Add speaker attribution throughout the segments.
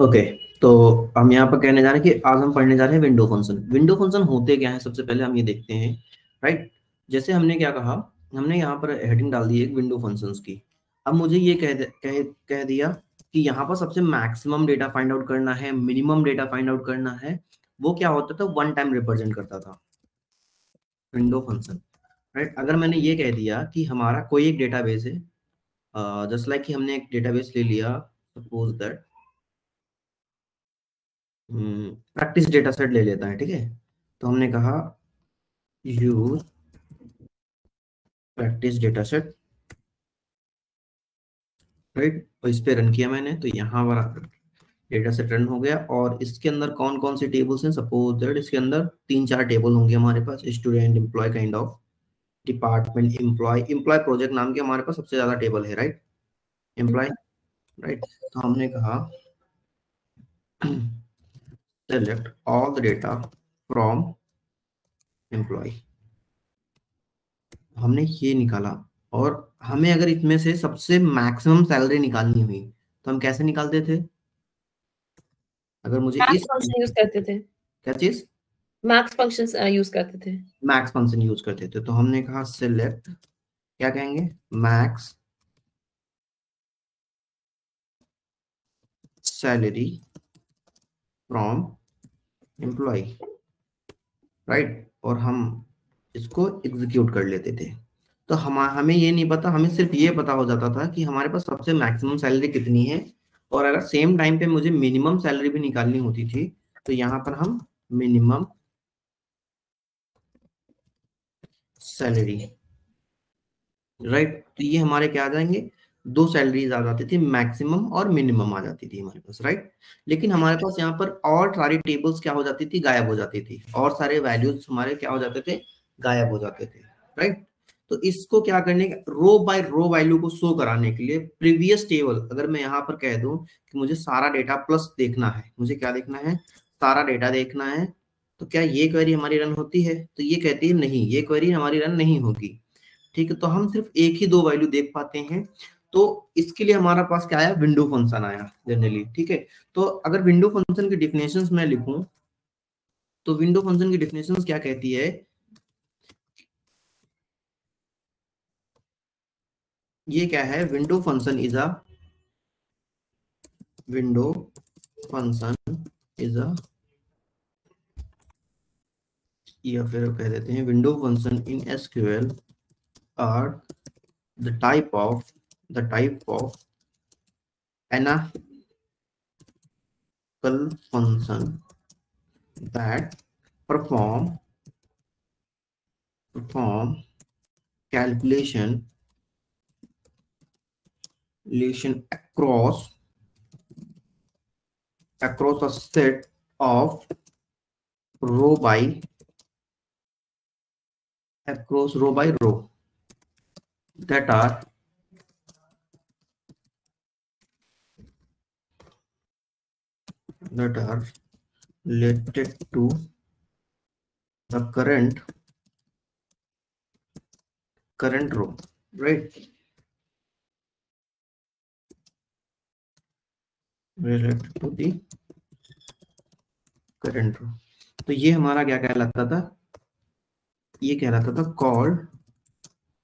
Speaker 1: Okay, तो हम यहाँ पर कहने जा रहे हैं कि आज हम पढ़ने जा रहे हैं विंडो फंक्शन। विंडो फंक्शन होते क्या है, सबसे पहले हम ये देखते हैं। राइट, जैसे हमने क्या कहा, हमने यहाँ पर हेडिंग डाल दी एक विंडो फंक्शंस की। अब मुझे ये कह दिया कि यहाँ पर सबसे मैक्सिमम डेटा फाइंड आउट करना है, मिनिमम डेटा फाइंड आउट करना है। वो क्या होता था, वन टाइम रिप्रेजेंट करता था विंडो फंक्शन। राइट, अगर मैंने ये कह दिया कि हमारा कोई एक डेटाबेस है, जस्ट लाइक कि हमने एक डेटाबेस ले लिया, suppose that practice data set ले लेता है, ठीक है। तो हमने कहा use practice data set, right, और इस पे रन किया मैंने, तो यहाँ पर डेटा सेट रन हो गया। और इसके अंदर कौन कौन से टेबल्स हैं, सपोज दैट इसके अंदर 3-4 टेबल होंगे हमारे पास, student, employee, kind of, department, employee, employee project नाम के हमारे पास सबसे ज्यादा टेबल है, राइट, एम्प्लॉय। राइट, तो हमने कहा select all the data from employee, हमने ये निकाला। और हमें अगर इसमें से सबसे मैक्सिमम सैलरी निकालनी हुई तो हम कैसे निकालते थे, अगर मुझे
Speaker 2: मैक्स
Speaker 1: इस
Speaker 2: फंक्शन यूज करते थे।
Speaker 1: क्या चीज,
Speaker 2: मैक्स फंक्शन यूज करते थे।
Speaker 1: मैक्स फंक्शन यूज करते थे। तो हमने कहा सिलेक्ट, क्या कहेंगे, max salary from employ, right, और हम इसको एग्जीक्यूट कर लेते थे। तो हमें ये नहीं पता, हमें सिर्फ ये पता हो जाता था कि हमारे पास सबसे मैक्सिमम सैलरी कितनी है। और अगर सेम टाइम पे मुझे मिनिमम सैलरी भी निकालनी होती थी तो यहाँ पर हम मिनिमम सैलरी, राइट, तो ये हमारे क्या आ जाएंगे, दो सैलरीज आ जाती थी, मैक्सिमम और मिनिमम आ जाती थी हमारे पास, राइट। लेकिन हमारे पास यहाँ पर और सारी टेबल्स क्या हो जाती थी, गायब हो जाती थी, और सारे वैल्यूज हमारे क्या हो जाते थे, गायब हो जाते थे, राइट। तो इसको क्या करने का, रो बाय रो वैल्यू को शो कराने के लिए प्रीवियस टेबल, अगर मैं यहाँ पर कह दूं कि मुझे सारा डेटा प्लस देखना है, मुझे क्या देखना है, सारा डेटा देखना है, तो क्या ये क्वेरी हमारी रन होती है, तो ये कहती है नहीं, ये क्वेरी हमारी रन नहीं होगी। ठीक है, तो हम सिर्फ एक ही दो वैल्यू देख पाते हैं। तो इसके लिए हमारा पास क्या आया, विंडो फंक्शन आया जनरली, ठीक है। तो अगर विंडो फंक्शन की डिफिनेशंस मैं लिखूं तो विंडो फंक्शन की डिफिनेशंस क्या कहती है, ये क्या है, window function is a, window function is a, या फिर कह देते हैं window function in SQL are the type of analytical function that perform calculation across a set of row by row that are related to the current row, right, related to the current row। तो ये हमारा क्या कहलाता था, ये कहलाता था called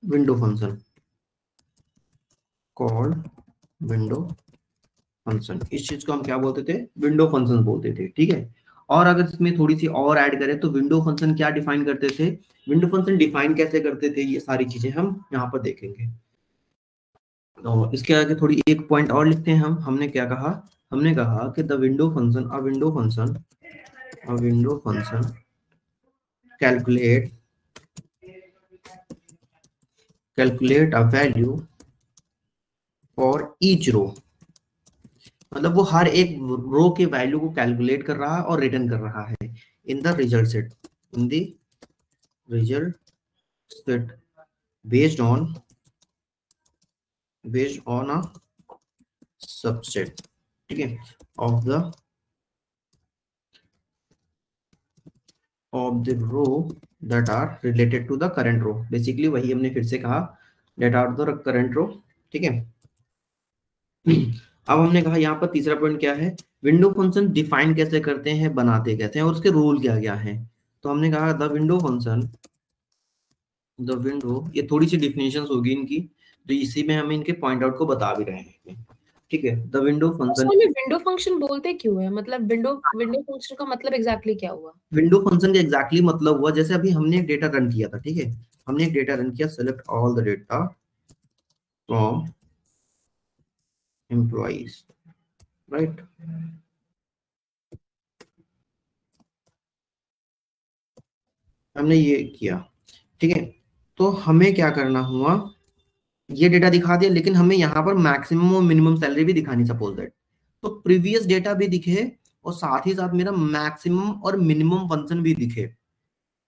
Speaker 1: window function, called window function. इस चीज को हम क्या बोलते थे, विंडो फंक्शन बोलते थे, ठीक है। और अगर इसमें थोड़ी सी और ऐड करें तो विंडो फंक्शन क्या डिफाइन करते थे, विंडो फंक्शन डिफाइन कैसे करते थे, ये सारी चीजें हम यहाँ पर देखेंगे। तो इसके आगे थोड़ी एक पॉइंट और लिखते हैं हम, हमने क्या कहा, हमने कहा कि the window function, a window function calculate a value for each row, मतलब वो हर एक रो के वैल्यू को कैलकुलेट कर रहा है और रिटर्न कर रहा है in the result set, in the result set based on a subset, ठीक है, of the row that are related to the current row. Basically वही हमने फिर से कहा, that are the current row, ठीक है। अब हमने कहा यहाँ पर तीसरा पॉइंट क्या है, विंडो फंक्शन डिफाइन कैसे करते हैं, बनाते कैसे हैं, और उसके रूल क्या क्या है। तो हमने कहा the window function, the window, ये थोड़ी सी डिफिनेशन होगी इनकी, तो इसी में हम इनके पॉइंट आउट को बता भी रहे हैं। ठीक है, द विंडो फंक्शन,
Speaker 2: हमें विंडो फंक्शन बोलते क्यों है, मतलब विंडो विंडो फंक्शन का मतलब एग्जैक्टली क्या हुआ?
Speaker 1: विंडो फंक्शन का एग्जैक्टली मतलब हुआ, जैसे अभी हमने एक डेटा रन किया था, ठीक है, हमने एक डेटा रन किया, select all the data from employees, right. हमने ये किया, ठीक है। तो हमें क्या करना हुआ, ये डेटा दिखा दिया, लेकिन हमें यहाँ पर मैक्सिमम और मिनिमम सैलरी भी दिखानी, सपोज दैट। तो प्रीवियस डेटा भी दिखे और साथ ही साथ मेरा मैक्सिमम और मिनिमम फंक्शन भी दिखे।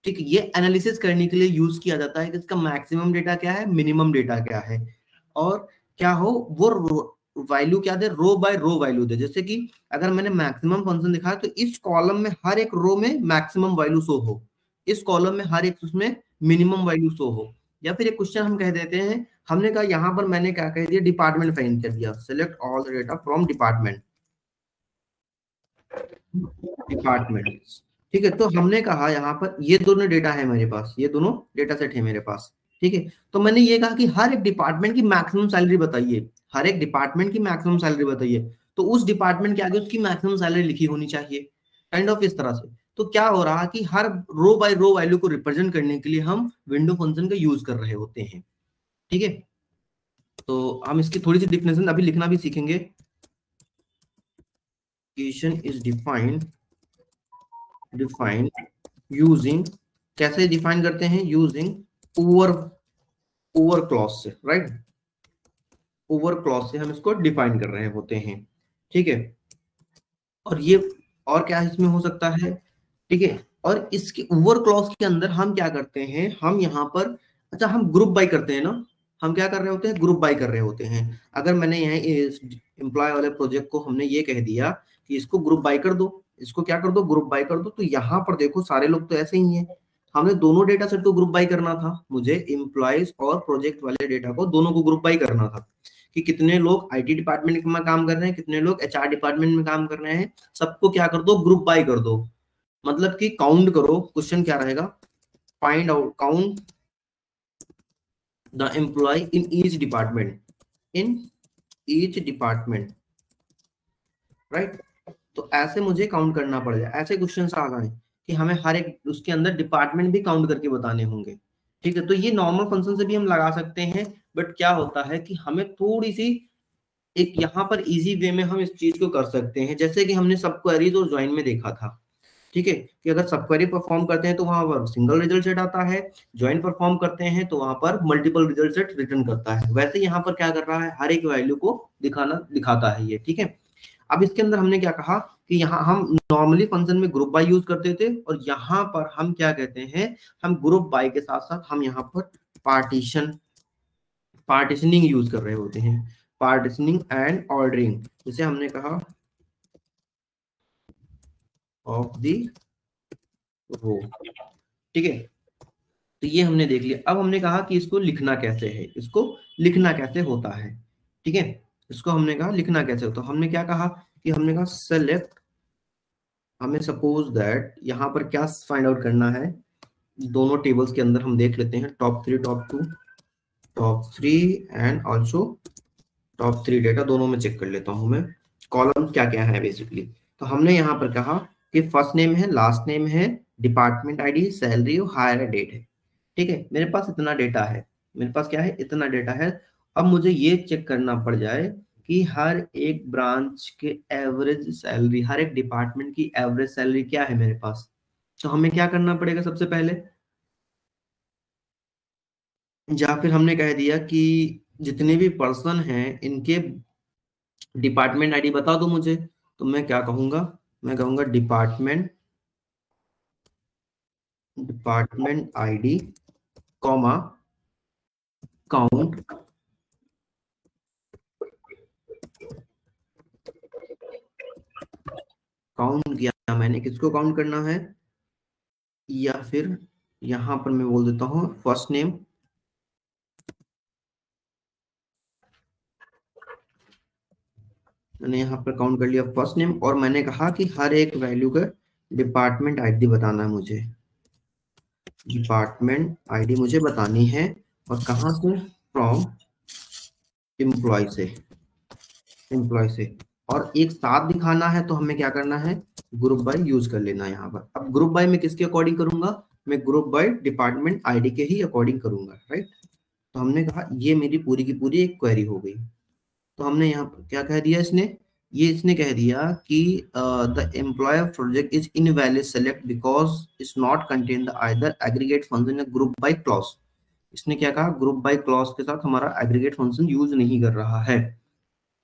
Speaker 1: ठीक है, ये एनालिसिस करने के लिए यूज किया जाता है कि इसका मैक्सिमम डेटा क्या है, मिनिमम डेटा क्या है, और क्या हो वो वैल्यू क्या दे, रो बाय रो वैल्यू दे। जैसे कि अगर मैंने मैक्सिमम फंक्शन दिखाया तो इस कॉलम में हर एक रो में मैक्सिमम वैल्यू शो हो, इस कॉलम में हर एक उसमें मिनिमम वैल्यू शो हो। या फिर एक क्वेश्चन हम कह देते हैं, हमने कहा यहाँ पर मैंने क्या कह दिया, डिपार्टमेंट फाइंड कर दिया, select all the data from department, departments. ठीक है, तो हमने कहा यहाँ पर ये दोनों डेटा है मेरे पास, ये दोनों डेटा सेट है मेरे पास। ठीक है, तो मैंने ये कहा कि हर एक डिपार्टमेंट की मैक्सिमम सैलरी बताइए, हर एक डिपार्टमेंट की मैक्सिमम सैलरी बताइए, तो उस डिपार्टमेंट के आगे उसकी मैक्सिमम सैलरी लिखी होनी चाहिए, काइंड ऑफ इस तरह से। तो क्या हो रहा कि हर रो बाय रो वैल्यू को रिप्रेजेंट करने के लिए हम विंडो फंक्शन का यूज कर रहे होते हैं। ठीक है, तो हम इसकी थोड़ी सी डिफिनेशन अभी लिखना भी सीखेंगे। इज डिफाइंड यूजिंग, कैसे डिफाइन करते हैं, यूजिंग ओवर ओवर क्लॉज से, राइट। ओवर क्लॉज से हम इसको डिफाइन कर रहे होते हैं। ठीक है, और ये और क्या इसमें हो सकता है, ठीक है। और इसके ओवर क्लॉज के अंदर हम क्या करते हैं, हम यहाँ पर, अच्छा हम ग्रुप बाय करते हैं ना, हम क्या कर रहे होते हैं, ग्रुप बाय कर रहे होते हैं। अगर मैंने यहाँ इस एम्प्लॉय वाले प्रोजेक्ट को हमने ये कह दिया कि इसको ग्रुप बाय कर दो, इसको क्या कर दो, ग्रुप बाय कर दो, तो यहाँ पर देखो सारे लोग तो ऐसे ही हैं। हमने दोनों डेटा सेट को ग्रुप बाय करना था, मुझे एम्प्लॉयज और प्रोजेक्ट वाले डेटा को दोनों को ग्रुप बाय करना था, कि कितने लोग आईटी डिपार्टमेंट में काम कर रहे हैं, कितने लोग एचआर डिपार्टमेंट में काम कर रहे हैं, सबको क्या कर दो, ग्रुप बाय कर दो। मतलब कि काउंट करो, क्वेश्चन क्या रहेगा, find out, count the employee in each department, in each department, right. तो ऐसे मुझे काउंट करना पड़ेगा, ऐसे क्वेश्चन आ गए कि हमें हर एक उसके अंदर डिपार्टमेंट भी काउंट करके बताने होंगे। ठीक है, तो ये नॉर्मल फंक्शन से भी हम लगा सकते हैं, बट क्या होता है कि हमें थोड़ी सी एक यहाँ पर इजी वे में हम इस चीज को कर सकते हैं, जैसे कि हमने सब क्वेरीज और ज्वाइन में देखा था। ठीक है, कि अगर सब क्वेरी परफॉर्म करते हैं तो वहां पर सिंगल रिजल्ट सेट आता है, ज्वाइन परफॉर्म करते हैं तो वहां पर मल्टीपल रिजल्ट सेट रिटर्न करता है। वैसे यहाँ पर क्या कर रहा है, हर एक वैल्यू को दिखाता है ये। ठीक है, अब इसके अंदर हमने क्या कहा कि यहाँ हम नॉर्मली फंक्शन में ग्रुप बाय यूज करते थे, और यहाँ पर हम क्या कहते हैं, हम ग्रुप बाय के साथ साथ हम यहाँ पर पार्टीशनिंग यूज कर रहे होते हैं, पार्टीशनिंग एंड ऑर्डरिंग, जिसे हमने कहा ऑफ द रो। ठीक है, तो ये हमने देख लिया। अब हमने कहा कि इसको लिखना कैसे है, इसको लिखना कैसे होता है। ठीक है, इसको हमने कहा लिखना कैसे होता है। हमने क्या कहा कि हमने कहा सेलेक्ट, हमें सपोज दैट यहाँ पर क्या फाइंड आउट करना है, दोनों टेबल्स के अंदर हम देख लेते हैं, top 3 top 2, top 3 and also top 3 data, दोनों में चेक कर लेता हूं मैं कॉलम क्या क्या है बेसिकली। तो हमने यहाँ पर कहा कि फर्स्ट नेम है, लास्ट नेम है, डिपार्टमेंट आईडी, सैलरी और हायर डेट है। ठीक है, मेरे पास इतना डेटा है, मेरे पास क्या है, इतना डेटा है। अब मुझे ये चेक करना पड़ जाए कि हर एक ब्रांच के एवरेज सैलरी, हर एक डिपार्टमेंट की एवरेज सैलरी क्या है मेरे पास। तो हमें क्या करना पड़ेगा, सबसे पहले, या फिर हमने कह दिया कि जितने भी पर्सन हैं इनके डिपार्टमेंट आईडी बता दो मुझे। तो मैं क्या कहूंगा, मैं कहूंगा department ID comma count, count किया मैंने, किसको काउंट करना है, या फिर यहां पर मैं बोल देता हूं फर्स्ट नेम, मैंने यहाँ पर काउंट कर लिया फर्स्ट नेम, और मैंने कहा कि हर एक वैल्यू का डिपार्टमेंट आईडी बताना है मुझे, डिपार्टमेंट आईडी मुझे बतानी है, और कहाँ से, फ्रॉम एम्प्लॉय से, एम्प्लॉय से, और एक साथ दिखाना है तो हमें क्या करना है, ग्रुप बाय यूज कर लेना है यहाँ पर। अब ग्रुप बाय में किसके अकॉर्डिंग करूंगा, मैं ग्रुप बाय डिपार्टमेंट आईडी के ही अकॉर्डिंग करूंगा, राइट। तो हमने कहा ये मेरी पूरी की पूरी एक क्वेरी हो गई। तो हमने यहाँ पर क्या कह दिया इसने, ये इसने कह दिया कि the employee project is invalid select because it's not contain the either aggregate function या ग्रुप बाय क्लॉज। इसने क्या कहा, ग्रुप बाय क्लॉज के साथ हमारा एग्रीगेट फंक्शन यूज नहीं कर रहा है,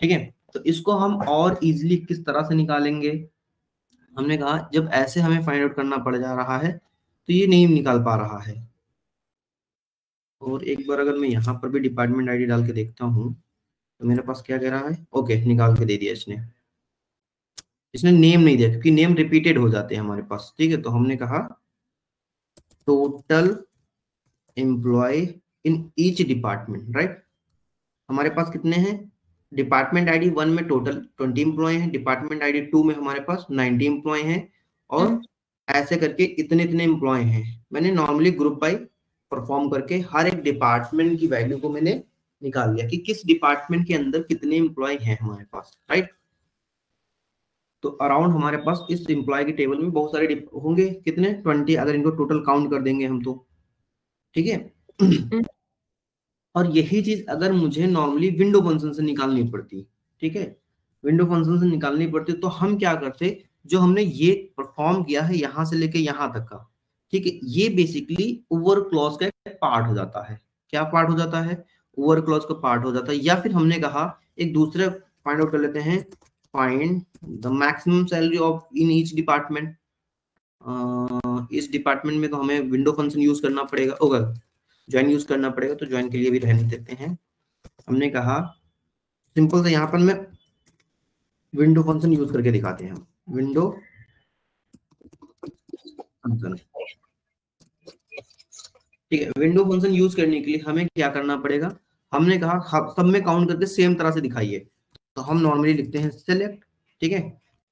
Speaker 1: ठीक है। तो इसको हम और इजीली किस तरह से निकालेंगे, हमने कहा जब ऐसे हमें फाइंड आउट करना पड़ जा रहा है तो ये नहीं निकाल पा रहा है। और एक बार अगर मैं यहाँ पर भी डिपार्टमेंट आईडी डाल के देखता हूँ तो मेरे पास क्या कह रहा है, ओके निकाल के दे दिया इसने, इसने नेम नहीं दिया क्योंकि नेम रिपीटेड हो जाते हैं हमारे पास, ठीक है। तो हमने कहा total employee in each department, right. हमारे पास कितने हैं, डिपार्टमेंट आईडी 1 में टोटल 20 एम्प्लॉय हैं, डिपार्टमेंट आईडी 2 में हमारे पास 90 एम्प्लॉय हैं, और ऐसे करके इतने इतने एम्प्लॉय हैं। मैंने नॉर्मली ग्रुप बाय परफॉर्म करके हर एक डिपार्टमेंट की वैल्यू को मैंने निकाल लिया कि किस डिपार्टमेंट के अंदर कितने एम्प्लॉय हैं हमारे पास, राइट। तो अराउंड हमारे पास इस एम्प्लॉय की टेबल में बहुत सारे होंगे, कितने 20, अगर इनको टोटल काउंट कर देंगे हम तो, ठीक है। और यही चीज अगर मुझे नॉर्मली विंडो फंक्शन से निकालनी पड़ती, ठीक है, विंडो फंक्शन से निकालनी पड़ती, तो हम क्या करते, जो हमने ये परफॉर्म किया है यहां से लेके यहां तक का, ठीक है, ये बेसिकली ओवर क्लॉज का एक पार्ट हो जाता है। क्या पार्ट हो जाता है, ओवर क्लॉज का पार्ट हो जाता है। या फिर हमने कहा एक दूसरे फाइंड आउट कर लेते हैं, find the maximum salary of in each department. इस डिपार्टमेंट में तो हमें विंडो फंक्शन यूज करना पड़ेगा, ओके ज्वाइन यूज करना पड़ेगा, तो ज्वाइन के लिए भी रहने देते हैं। हमने कहा सिंपल से यहाँ पर मैं विंडो फंक्शन यूज करके दिखाते हैं, विंडो फंक्शन, ठीक है। विंडो फंक्शन यूज करने के लिए हमें क्या करना पड़ेगा, हमने कहा सब में काउंट करके सेम तरह से दिखाइए, तो हम नॉर्मली लिखते हैं सेलेक्ट, ठीक है।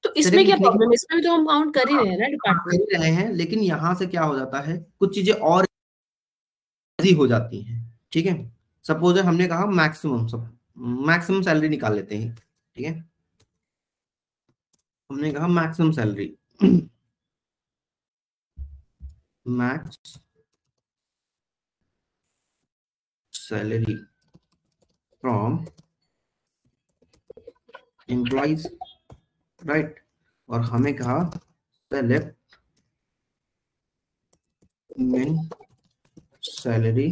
Speaker 2: तो इसमें क्या प्रॉब्लम है, इसमें भी तो हम काउंट कर ही रहे हैं ना डिपार्टमेंट,
Speaker 1: कर रहे हैं, लेकिन यहाँ से क्या हो जाता है, कुछ चीजें और हो जाती हैं, ठीक है। सपोज हमने कहा मैक्सिमम, सब मैक्सिमम सैलरी निकाल लेते हैं, ठीक है। हमने कहा maximum salary, max salary from employees, right. और हमें कहा सेलेक्ट मिन सैलरी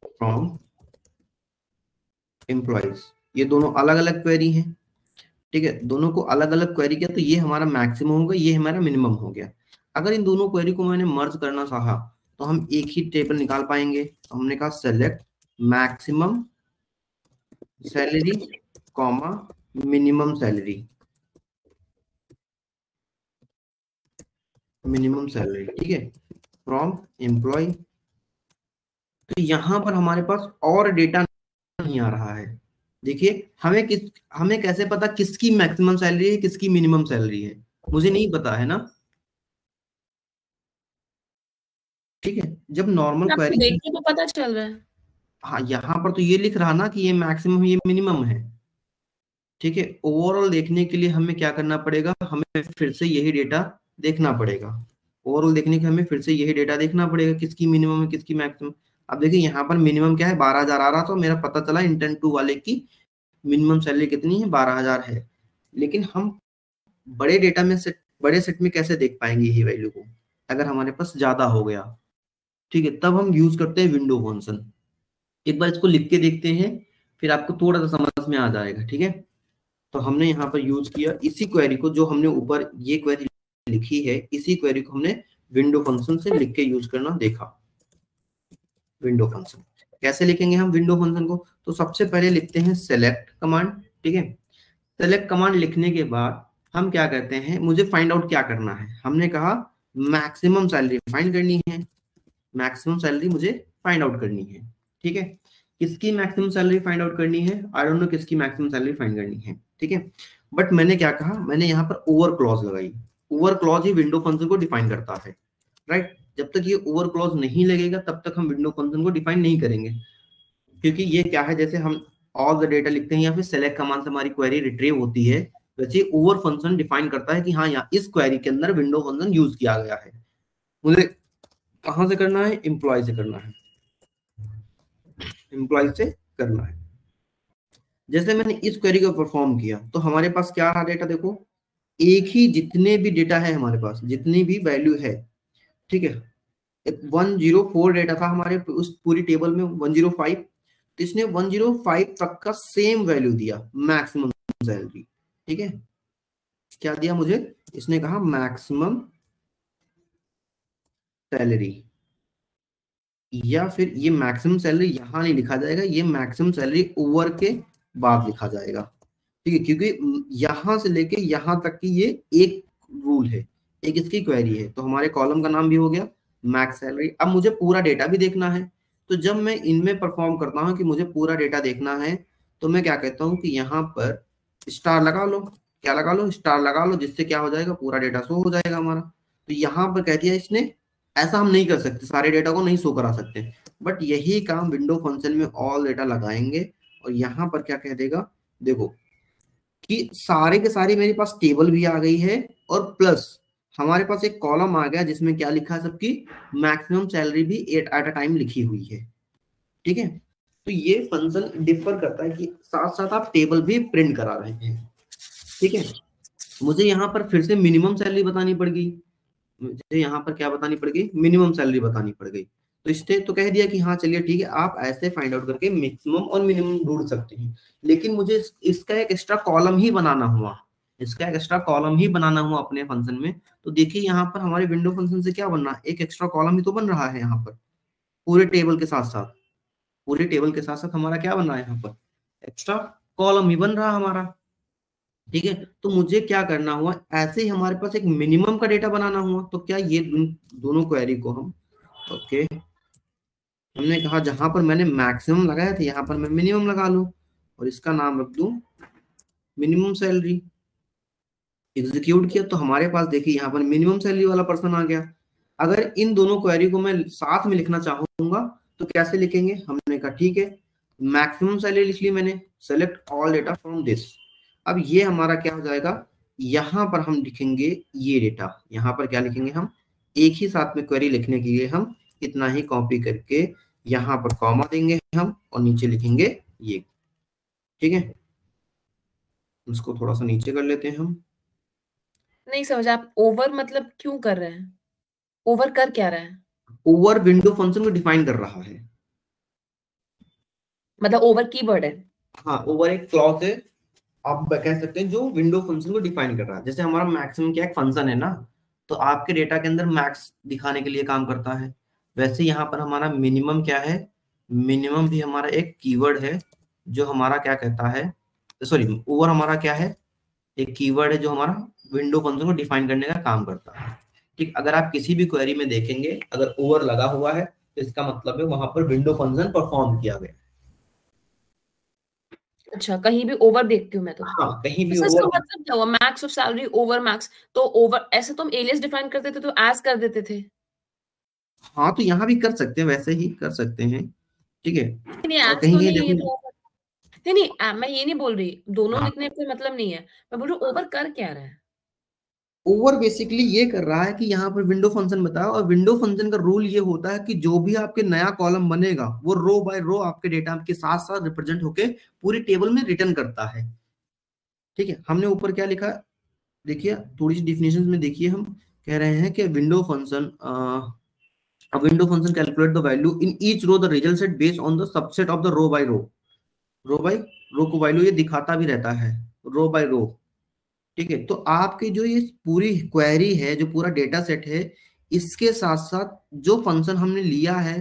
Speaker 1: फ्रॉम एम्प्लॉइज। ये दोनों अलग अलग क्वेरी हैं, ठीक है, दोनों को अलग अलग क्वेरी किया तो ये हमारा मैक्सिमम हो गया, ये हमारा मिनिमम हो गया। अगर इन दोनों क्वेरी को मैंने मर्ज करना चाहा तो हम एक ही टेबल निकाल पाएंगे। तो हमने कहा select maximum salary comma minimum salary, minimum salary, ठीक है, फ्रॉम एम्प्लॉय। तो यहां पर हमारे पास और डेटा नहीं आ रहा है। देखिए हमें कैसे पता किसकी मैक्सिमम सैलरी है किसकी मिनिमम सैलरी है, मुझे नहीं पता है ना, ठीक है। जब नॉर्मल
Speaker 2: आपको
Speaker 1: क्वेरी,
Speaker 2: देख के तो पता चल रहा है।
Speaker 1: हाँ यहाँ पर तो ये लिख रहा ना कि ये मैक्सिमम ये मिनिमम है, ठीक है। ओवरऑल देखने के लिए हमें क्या करना पड़ेगा, हमें फिर से यही डेटा देखना पड़ेगा। ओवरऑल देखने के हमें फिर से यही डेटा देखना पड़ेगा, किसकी मिनिमम है किसकी मैक्सिमम। अब देखिए यहाँ पर मिनिमम क्या है, 12,000 आ रहा, तो मेरा पता चला इंटेंट 2 वाले की मिनिमम सैलरी कितनी है, 12,000 है। लेकिन हम बड़े डेटा में बड़े सेट में कैसे देख पाएंगे ये वैल्यू को, अगर हमारे पास ज्यादा हो गया, ठीक है, तब हम यूज करते हैं विंडो फंक्शन। एक बार इसको लिख के देखते हैं, फिर आपको थोड़ा सा समझ में आ जाएगा, ठीक है। तो हमने यहाँ पर यूज किया इसी क्वेरी को, जो हमने ऊपर ये क्वेरी लिखी है, इसी क्वेरी को हमने विंडो फंक्शन से लिख के यूज करना देखा। विंडो फंक्शन कैसे लिखेंगे हम विंडो फंक्शन को, तो सबसे पहले लिखते हैं सेलेक्ट कमांड, ठीक है। सेलेक्ट कमांड लिखने के बाद हम क्या कहते हैं, मुझे फाइंड आउट क्या करना है, हमने कहा मैक्सिमम सैलरी फाइंड करनी है, मैक्सिमम सैलरी मुझे फाइंड आउट करनी है, ठीक है। किसकी मैक्सिमम सैलरी फाइंड आउट करनी है, आई डोंट नो किसकी मैक्सिमम सैलरी फाइंड करनी है, ठीक है। बट मैंने क्या कहा, मैंने यहाँ पर ओवर क्लॉज लगाई। ओवर क्लॉज ही विंडो फंक्शन को डिफाइन करता है, राइट। जब तक ये ओवर क्लॉज नहीं लगेगा तब तक हम विंडो फंक्शन को डिफाइन नहीं करेंगे, क्योंकि ये क्या है, जैसे हम ऑल द डेटा लिखते हैं या फिर सेलेक्ट कमांड से हमारी क्वेरी रिट्रीव होती है, वैसे ओवर फंक्शन डिफाइन करता है कि हाँ यहाँ इस क्वेरी के अंदर विंडो फंक्शन यूज किया गया है। मुझे कहां से करना है, एम्प्लॉय से करना है, एम्प्लॉय से करना है। जैसे मैंने इस क्वेरी को परफॉर्म किया तो हमारे पास क्या रहा डेटा, देखो एक ही जितने भी डेटा है हमारे पास, जितनी भी वैल्यू है, ठीक है। 104 डेटा था हमारे उस पूरी टेबल में, 105, तो इसने 105 तक का सेम वैल्यू दिया, मैक्सिमम सैलरी, ठीक है। क्या दिया मुझे, इसने कहा मैक्सिमम सैलरी, या फिर ये मैक्सिमम सैलरी यहां नहीं लिखा जाएगा, ये मैक्सिमम सैलरी ओवर के बाद लिखा जाएगा, ठीक है। क्योंकि यहां से लेके यहां तक की ये एक रूल है, एक इसकी क्वेरी है, तो हमारे कॉलम का नाम भी हो गया मैक्स सैलरी। अब मुझे पूरा डेटा भी देखना है, तो जब मैं इनमें परफॉर्म करता हूं कि मुझे पूरा डेटा देखना है, तो मैं क्या कहता हूं कि यहाँ पर स्टार लगा लो, क्या लगा लो, स्टार लगा लो, जिससे क्या हो जाएगा, पूरा डेटा शो हो जाएगा हमारा। तो यहाँ पर कह दिया इसने, ऐसा हम नहीं कर सकते, सारे डेटा को नहीं शो करा सकते, बट यही काम विंडो फंक्शन में ऑल डेटा लगाएंगे और यहाँ पर क्या कह देगा, देखो कि सारे के सारे मेरे पास टेबल भी आ गई है, और प्लस हमारे पास एक कॉलम आ गया जिसमें क्या लिखा है, सबकी मैक्सिमम सैलरी भी एट अ टाइम लिखी हुई है, ठीक है। तो ये फंक्शन डिफर करता है कि साथ साथ आप टेबल भी प्रिंट करा रहे हैं, ठीक है। मुझे यहाँ पर फिर से मिनिमम सैलरी बतानी पड़ गई, मुझे यहाँ पर क्या बतानी पड़ गई, मिनिमम सैलरी बतानी पड़ गई। तो इसने तो कह दिया कि हाँ चलिए ठीक है, आप ऐसे फाइंड आउट करके मैक्सिमम और मिनिमम ढूंढ सकते हैं, लेकिन मुझे इसका एक एक्स्ट्रा कॉलम ही बनाना हुआ, इसका एक एक्स्ट्रा कॉलम ही बनाना हुआ अपने फंक्शन में। तो देखिए यहाँ पर हमारे विंडो फंक्शन से क्या बनना है, एक एक्स्ट्रा कॉलम ही तो बन रहा है यहाँ पर, पूरे टेबल के साथ साथ, पूरे टेबल के साथ साथ हमारा क्या बन रहा है यहाँ पर, एक्स्ट्रा कॉलम ही बन रहा हमारा, ठीक है। तो मुझे क्या करना हुआ, ऐसे ही हमारे पास एक मिनिमम का डेटा बनाना हुआ, तो क्या ये दोनों क्वेरी को हम, ओके, हमने कहा जहां पर मैंने मैक्सिमम लगाया था यहाँ पर मैं मिनिमम लगा लूं, और इसका नाम रख दूं मिनिमम सैलरी। एग्जीक्यूट किया तो हमारे पास देखिए यहाँ पर मिनिमम सैलरी वाला पर्सन आ गया। अगर इन दोनों क्वेरी को मैं साथ में लिखना चाहूंगा तो कैसे लिखेंगे, हमने कहा ठीक है, मैक्सिमम सैलरी लिख ली मैंने, select all data from this. अब ये हमारा क्या हो जाएगा, यहाँ पर हम लिखेंगे ये डेटा, यहाँ पर क्या लिखेंगे हम, एक ही साथ में क्वेरी लिखने के लिए हम इतना ही कॉपी करके यहाँ पर कॉमा देंगे हम, और नीचे लिखेंगे ये, ठीक है। इसको थोड़ा सा नीचे कर लेते हैं हम।
Speaker 2: नहीं समझ, आप ओवर मतलब क्यों कर रहे हैं? ओवर कर क्या रहे हैं?
Speaker 1: ओवर विंडो फंक्शन को डिफाइन कर रहा है,
Speaker 2: मतलब ओवर कीवर्ड है?
Speaker 1: हाँ ओवर एक क्लॉज है, आप कह सकते हैं, जो विंडो फंक्शन को डिफाइन कर रहा है। जैसे हमारा मैक्सिमम क्या एक फंक्शन है ना, तो आपके डेटा के अंदर मैक्स दिखाने के लिए काम करता है, वैसे यहाँ पर हमारा मिनिमम क्या है, मिनिमम भी हमारा एक कीवर्ड है जो हमारा क्या कहता है, सॉरी ओवर हमारा क्या है, एक कीवर्ड है जो हमारा विंडो फंक्शन को डिफाइन करने का काम करता है, ठीक। अगर आप किसी भी क्वेरी में देखेंगे अगर ओवर लगा हुआ है तो इसका मतलब है वहां पर विंडो फंक्शन परफॉर्म किया गया।
Speaker 2: अच्छा, कहीं भी ओवर देखती हूँ मैं तो।
Speaker 1: हाँ कहीं भी
Speaker 2: सर इसका
Speaker 1: ओवर,
Speaker 2: मतलब क्या हुआ, max of salary over max? तो ओवर ऐसे तो हम एलियास डिफाइन करते थे तो एज कर देते थे।
Speaker 1: हाँ तो यहाँ भी कर सकते हैं, वैसे ही कर सकते हैं, ठीक है।
Speaker 2: नहीं
Speaker 1: और
Speaker 2: एज
Speaker 1: कहीं
Speaker 2: तो
Speaker 1: कहीं
Speaker 2: नहीं, ये
Speaker 1: देखो,
Speaker 2: तो नहीं नहीं मैं ये नहीं बोल रही, दोनों
Speaker 1: हाँ
Speaker 2: लिखने का कोई मतलब नहीं है, मैं बोल रही हूँ ओवर कर क्या रहा है?
Speaker 1: ओवर बेसिकली ये कर रहा है कि यहाँ पर विंडो फंक्शन बताया, और विंडो फंक्शन का रूल ये होता है कि जो भी आपके नया कॉलम बनेगा वो रो बाय रो आपके डेटा के साथ साथ रिप्रेजेंट होके पूरी टेबल में रिटर्न करता है, ठीक है। हमने ऊपर क्या लिखा, देखिए थोड़ी सी डिफिनेशन में देखिए, हम कह रहे हैं कि window function calculate the value in each row the result set based on the subset of the row by row, row by row को वैल्यू ये दिखाता भी रहता है रो बाय रो, ठीक है। तो आपकी जो ये पूरी क्वेरी है, जो पूरा डेटा सेट है, इसके साथ साथ जो फंक्शन हमने लिया है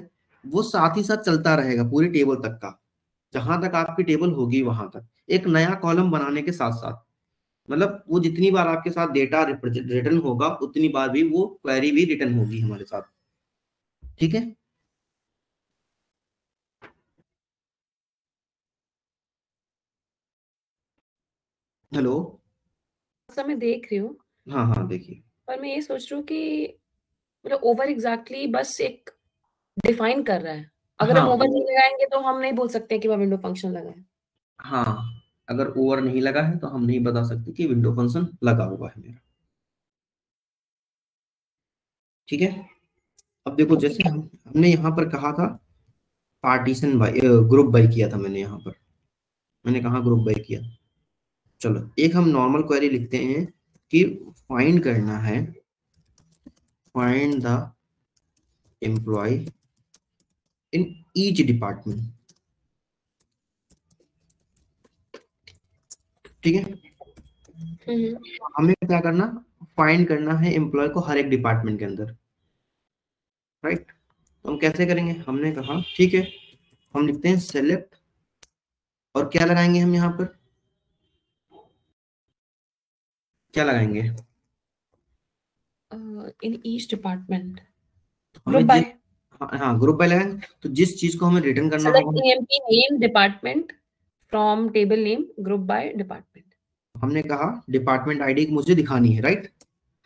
Speaker 1: वो साथ ही साथ चलता रहेगा पूरी टेबल तक का, जहां तक आपकी टेबल होगी वहां तक, एक नया कॉलम बनाने के साथ साथ, मतलब वो जितनी बार आपके साथ डेटा रिटर्न होगा उतनी बार भी वो क्वेरी भी रिटर्न होगी हमारे साथ, ठीक है। हेलो।
Speaker 2: सब मैं देख रही हूँ,
Speaker 1: हाँ हाँ देखिए।
Speaker 2: पर मैं ये सोच रही हूँ कि मतलब ओवर एग्जैक्टली बस एक डिफाइन कर रहा है। अगर
Speaker 1: हाँ
Speaker 2: हम ओवर
Speaker 1: वो,
Speaker 2: नहीं लगाएंगे तो हम नहीं बोल सकते कि वह विंडो फंक्शन लगा है।
Speaker 1: हाँ अगर ओवर नहीं लगा है तो हम नहीं बता सकते कि विंडो फंक्शन लगा हुआ है मेरा। ठीक है। अब देखो जैसे
Speaker 2: ठीक है।
Speaker 1: हमने यहाँ पर कहा था पार्टीशन बाई, ग्रुप बाई किया था मैंने यहाँ पर। मैंने कहा ग्रुप बाई किया। चलो एक हम नॉर्मल क्वेरी लिखते हैं कि फाइंड करना है, find the employee in each department. ठीक है।
Speaker 2: हम्म।
Speaker 1: हमें क्या करना, फाइंड करना है एम्प्लॉय को हर एक डिपार्टमेंट के अंदर, राइट। तो हम कैसे करेंगे, हमने कहा ठीक है, हम लिखते हैं सेलेक्ट, और क्या लगाएंगे हम यहाँ पर, क्या लगाएंगे,
Speaker 2: इन ईच डिपार्टमेंट ग्रुप
Speaker 1: हमें जिस,
Speaker 2: बाय
Speaker 1: हाँ हाँ ग्रुप बाय लगाएंगे, तो जिस चीज को हमें रिटर्न करना
Speaker 2: सेलेक्ट
Speaker 1: होगा।
Speaker 2: EMP name department from table name group by department.
Speaker 1: हमने कहा डिपार्टमेंट आईडी मुझे दिखानी है, राइट।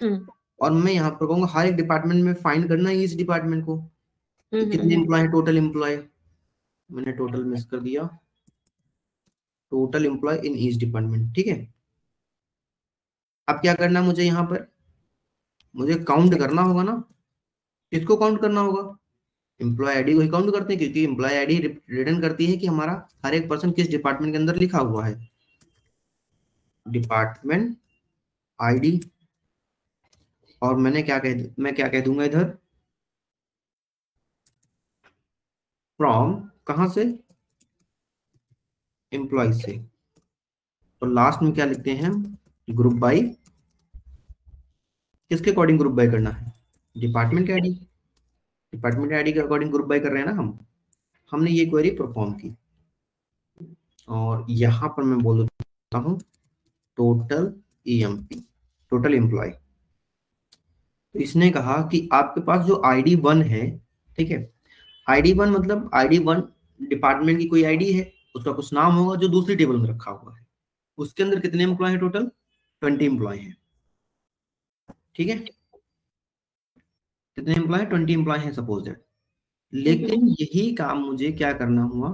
Speaker 2: हम्म
Speaker 1: और मैं यहाँ पर कहूंगा हर एक डिपार्टमेंट में फाइंड करना है इस डिपार्टमेंट को, कि कितने
Speaker 2: हम्म।
Speaker 1: एम्प्लॉय है, टोटल एम्प्लॉय। मैंने टोटल मिस कर दिया, total employee in each department. ठीक है। अब क्या करना है मुझे यहाँ पर, मुझे काउंट करना होगा ना। किसको काउंट करना होगा, एम्प्लॉय आईडी को ही काउंट करते हैं, क्योंकि एम्प्लॉय आईडी रिटर्न करती है कि हमारा हर एक पर्सन किस डिपार्टमेंट के अंदर लिखा हुआ है। डिपार्टमेंट आईडी, और मैं क्या कह दूंगा इधर, फ्रॉम, कहाँ से, एम्प्लॉय से। और लास्ट में क्या लिखते हैं, ग्रुप बाई, किसके अकॉर्डिंग ग्रुप बाई करना है, डिपार्टमेंट आईडी। डिपार्टमेंट आईडी के अकॉर्डिंग ग्रुप बाई कर रहे हैं ना हम। हमने ये क्वेरी परफॉर्म की, और यहाँ पर मैं बोल देता हूँ टोटल ईएमपी, टोटल एम्प्लॉय। तो इसने कहा कि आपके पास जो आईडी वन है, ठीक है, आईडी वन मतलब आईडी वन डिपार्टमेंट की कोई आईडी है, उसका कुछ नाम होगा जो दूसरी टेबल में रखा हुआ है। उसके अंदर कितने एम्प्लॉय है, टोटल 20 एम्प्लॉय है। ठीक है। कितने एम्प्लॉय, 20 एम्प्लॉय है सपोज दैट। लेकिन यही काम मुझे क्या करना हुआ,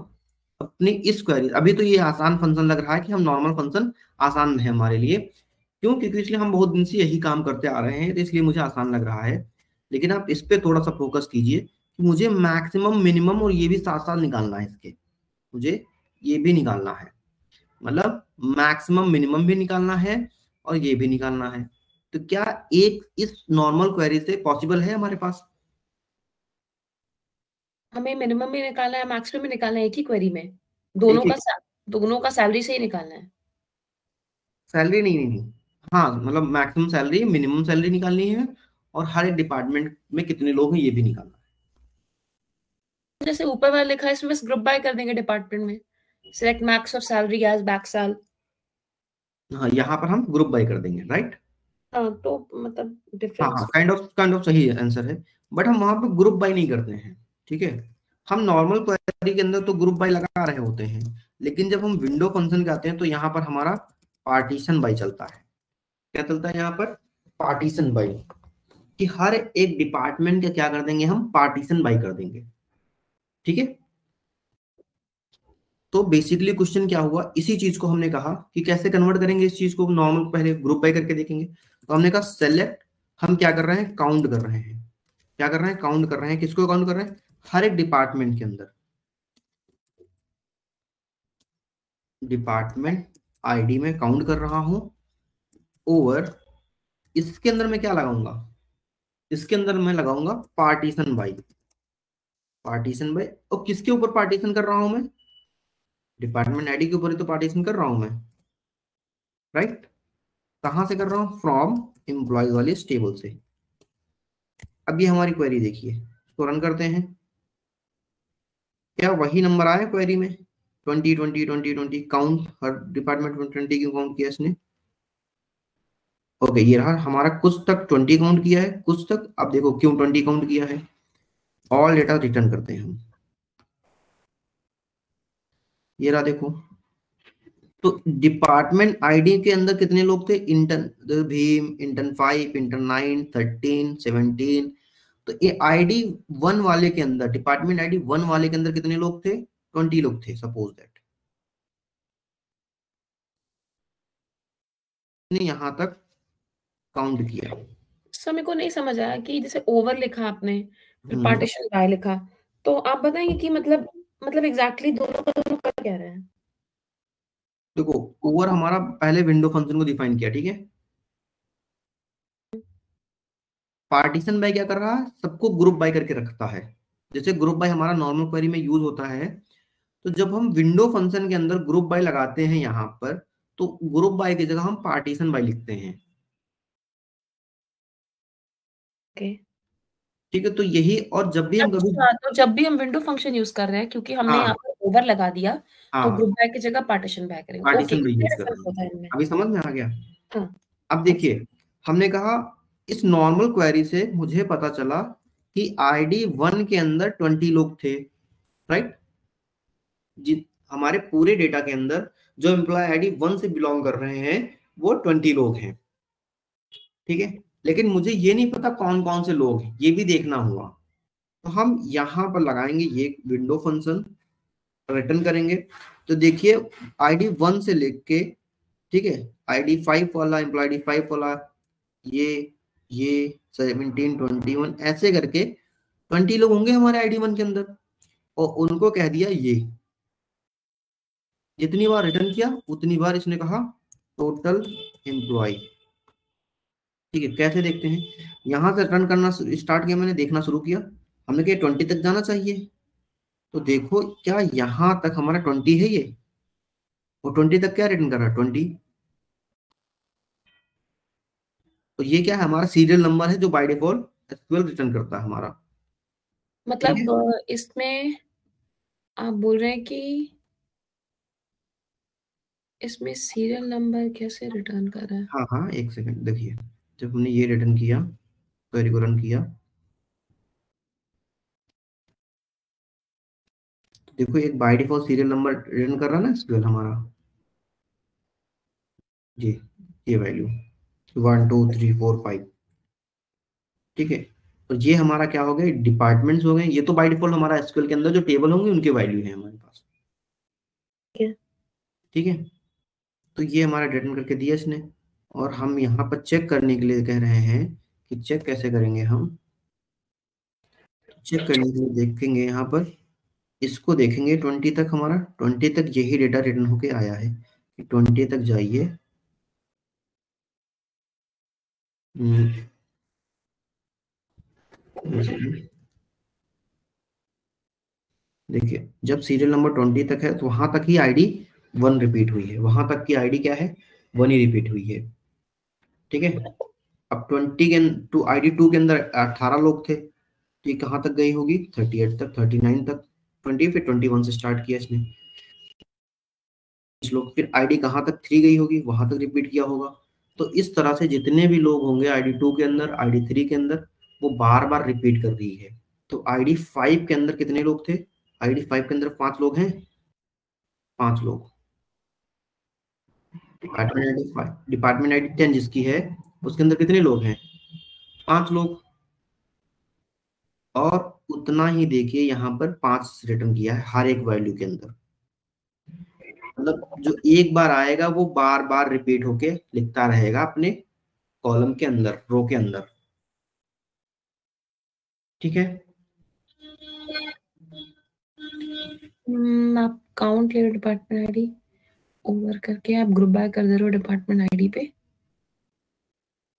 Speaker 1: अपनी इस क्वेरी, अभी तो ये आसान फंक्शन लग रहा है कि हम नॉर्मल फंक्शन आसान है हमारे लिए, क्यों, क्योंकि इसलिए हम बहुत दिन से यही काम करते आ रहे हैं, तो इसलिए मुझे आसान लग रहा है। लेकिन आप इस पे थोड़ा सा फोकस कीजिए कि मुझे मैक्सिमम मिनिमम और ये भी साथ साथ निकालना है इसके, मुझे ये भी निकालना है, मतलब मैक्सिमम मिनिमम भी निकालना है और ये भी निकालना है। तो क्या एक इस नॉर्मल क्वेरी से पॉसिबल है हमारे पास।
Speaker 2: हमें मिनिमम भी निकालना है, मैक्सिमम भी निकालना है एक ही क्वेरी में।
Speaker 1: एक एक
Speaker 2: दोनों का सैलरी से ही निकालना है।
Speaker 1: सैलरी नहीं, नहीं नहीं, हाँ मतलब मैक्सिमम सैलरी, मिनिमम सैलरी निकालनी है, और हर एक डिपार्टमेंट में कितने लोग हैं ये भी निकालना
Speaker 2: जैसे ऊपर वाला लिखा है इसमें बस ग्रुप बाय कर देंगे डिपार्टमेंट में। Select max of salary as बैक साल।
Speaker 1: है। हाँ यहाँ पर हम ग्रुप बाय कर देंगे, राइट।
Speaker 2: हाँ तो मतलब
Speaker 1: हाँ हाँ
Speaker 2: डिफरेंस।
Speaker 1: काइंड ऑफ सही आंसर है। बट हम वहां पे ग्रुप बाय नहीं करते हैं। ठीक है। हम नॉर्मल क्वेरी के अंदर तो ग्रुप बाय लगा रहे होते हैं, लेकिन जब हम विंडो फंक्शन के आते हैं तो यहाँ पर हमारा पार्टीशन बाय चलता है। क्या चलता है यहाँ पर, पार्टीशन बाय, कि हर एक डिपार्टमेंट का क्या कर देंगे हम, पार्टीशन बाय कर देंगे। ठीक है। तो बेसिकली क्वेश्चन क्या हुआ, इसी चीज को हमने कहा कि कैसे कन्वर्ट करेंगे इस चीज को नॉर्मल, पहले ग्रुप बाय करके देखेंगे। तो हमने कहा सेलेक्ट, हम क्या कर रहे हैं, काउंट कर रहे हैं। क्या कर रहे हैं, काउंट कर रहे हैं, किसको काउंट कर रहे हैं, हर एक डिपार्टमेंट के अंदर। डिपार्टमेंट आईडी में काउंट कर रहा हूं, ओवर, इसके अंदर मैं क्या लगाऊंगा, इसके अंदर मैं लगाऊंगा पार्टीशन बाई। पार्टीशन बाई, और किसके ऊपर पार्टीशन कर रहा हूं मैं, डिपार्टमेंट आईडी के ऊपर ही तो पार्टीशन कर रहा हूं मैं, राइट। कहां से कर रहा हूं, फ्रॉम एम्प्लॉय वाली टेबल से। अब ये हमारी क्वेरी देखिए, इसको रन करते हैं। क्या वही नंबर आया क्वेरी में, 20 20 20 20 काउंट, हर डिपार्टमेंट में 20 क्यों काउंट किया इसने। ओके ये रहा हमारा, कुछ तक 20 काउंट किया है, कुछ तक, अब देखो क्यों 20 काउंट किया है। ऑल डेटा रिटर्न करते हैं हम, ये रहा देखो। तो डिपार्टमेंट आईडी के अंदर कितने लोग थे? Intern Bhim, intern 5, intern 9, 13, 17। तो ये आईडी 1 वाले के अंदर, डिपार्टमेंट आईडी 1 वाले के अंदर कितने लोग थे? 20 लोग थे, सपोज दैट। यहां तक काउंट किया।
Speaker 2: सर मेरे को नहीं समझ आया कि जैसे ओवर लिखा आपने, फिर पार्टीशन बाय लिखा, तो आप बताएंगे कि मतलब एग्जैक्टली दोनों का दोनों कर क्या रहे हैं?
Speaker 1: देखो, ओवर हमारा पहले विंडो फंक्शन को डिफाइन किया, ठीक है। पार्टीशन बाय क्या कर रहा है? सबको ग्रुप बाय करके रखता है। जैसे ग्रुप बाय हमारा नॉर्मल क्वेरी में यूज होता है, तो जब हम विंडो फंक्शन के अंदर ग्रुप बाय लगाते हैं यहाँ पर, तो ग्रुप बाय की जगह हम पार्टीशन बाय लिखते हैं।
Speaker 2: ओके,
Speaker 1: ठीक है, तो यही, और जब भी हम कभी,
Speaker 2: अच्छा, तो जब भी हम विंडो फंक्शन यूज कर रहे हैं, क्योंकि हमने यहाँ
Speaker 1: हाँ
Speaker 2: पर ओवर लगा दिया, तो
Speaker 1: हाँ,
Speaker 2: ग्रुप बाय की जगह पार्टीशन बाय करेंगे। ओके,
Speaker 1: पार्टीशन बाय यूज कर
Speaker 2: डिफरेंस
Speaker 1: रहे
Speaker 2: होता है
Speaker 1: हैं।
Speaker 2: इनमें।
Speaker 1: अभी समझ में आ गया?
Speaker 2: हाँ,
Speaker 1: अब देखिए, हमने कहा इस नॉर्मल क्वेरी से मुझे पता चला कि आईडी 1 के अंदर 20 लोग थे, राइट। हमारे पूरे डेटा के अंदर जो एम्प्लॉय आईडी 1 से बिलोंग कर रहे हैं वो 20 लोग हैं, ठीक है। लेकिन मुझे ये नहीं पता कौन कौन से लोग हैं, ये भी देखना हुआ। तो हम यहाँ पर लगाएंगे ये विंडो फंक्शन, रिटर्न करेंगे। तो देखिए, आईडी 1 से लेके, ठीक है, आईडी 5 वाला, एम्प्लॉय आईडी 5 वाला, ये 17, 21 ऐसे करके 20 लोग होंगे हमारे आईडी 1 के अंदर, और उनको कह दिया ये। जितनी बार रिटर्न किया उतनी बार इसने कहा टोटल एम्प्लॉय। ठीक है, कैसे देखते हैं? यहां से रिटर्न करना स्टार्ट किया, मैंने देखना शुरू किया, हमने कहा 20 तक जाना चाहिए। तो देखो, क्या यहां तक हमारा 20 है ये, और 20 तक क्या रिटर्न कर रहा है? 20। तो ये क्या है? हमारा सीरियल नंबर है जो बाय डिफॉल्ट एसक्यूएल रिटर्न करता है हमारा। ठीक है,
Speaker 2: मतलब इसमें आप बोल रहे हैं कि इसमें सीरियल नंबर कैसे रिटर्न कर रहा है?
Speaker 1: हाँ हाँ, एक सेकंड देखिए, जब हमने ये रिटर्न किया, क्वेरी को रन किया, तो देखो एक by default serial number return कर रहा है ना एसक्यूएल हमारा, जी, ये वैल्यू 1 2 3 4 5। ठीक है, और ये हमारा क्या हो गया? डिपार्टमेंट्स हो गए। ये तो बाय डिफॉल्ट हमारा एसक्यूएल के अंदर जो टेबल होंगे उनके वैल्यू है हमारे पास। ठीक है, तो ये हमारा रिटर्न करके दिया इसने। और हम यहाँ पर चेक करने के लिए कह रहे हैं कि चेक कैसे करेंगे हम? चेक करने के लिए देखेंगे यहाँ पर, इसको देखेंगे 20 तक, हमारा 20 तक यही डेटा रिटर्न होके आया है कि 20 तक जाइए। देखिए, जब सीरियल नंबर 20 तक है तो वहां तक ही आईडी 1 रिपीट हुई है, वहां तक की आईडी क्या है? 1 ही रिपीट हुई है। ठीक है, अब 20 के टू आईडी 2 के अंदर 18 लोग थे, तो ये कहाँ तक गई होगी? 38 तक, 39 तक। 20 फिर 21 से स्टार्ट किया इसने, लोग, फिर आईडी कहाँ तक? 3 गई होगी, वहां तक रिपीट किया होगा। तो इस तरह से जितने भी लोग होंगे आईडी 2 के अंदर, आईडी 3 के अंदर, वो बार बार रिपीट कर रही है। तो आईडी 5 के अंदर कितने लोग थे? आईडी 5 के अंदर 5 लोग हैं, 5 लोग। डिपार्टमेंट आईडी 10 जिसकी है, उसके अंदर कितने लोग हैं? 5 लोग। और उतना ही देखिए यहाँ पर 5 रिटर्न किया है हर एक वैल्यू के अंदर। मतलब जो एक बार आएगा वो बार बार रिपीट होके लिखता रहेगा अपने कॉलम के अंदर, रो के अंदर। ठीक है,
Speaker 2: आप काउंट ले डिपार्टमेंट आईडी ओवर करके आप ग्रुप बाय कर दे रहे हो डिपार्टमेंट आईडी पे,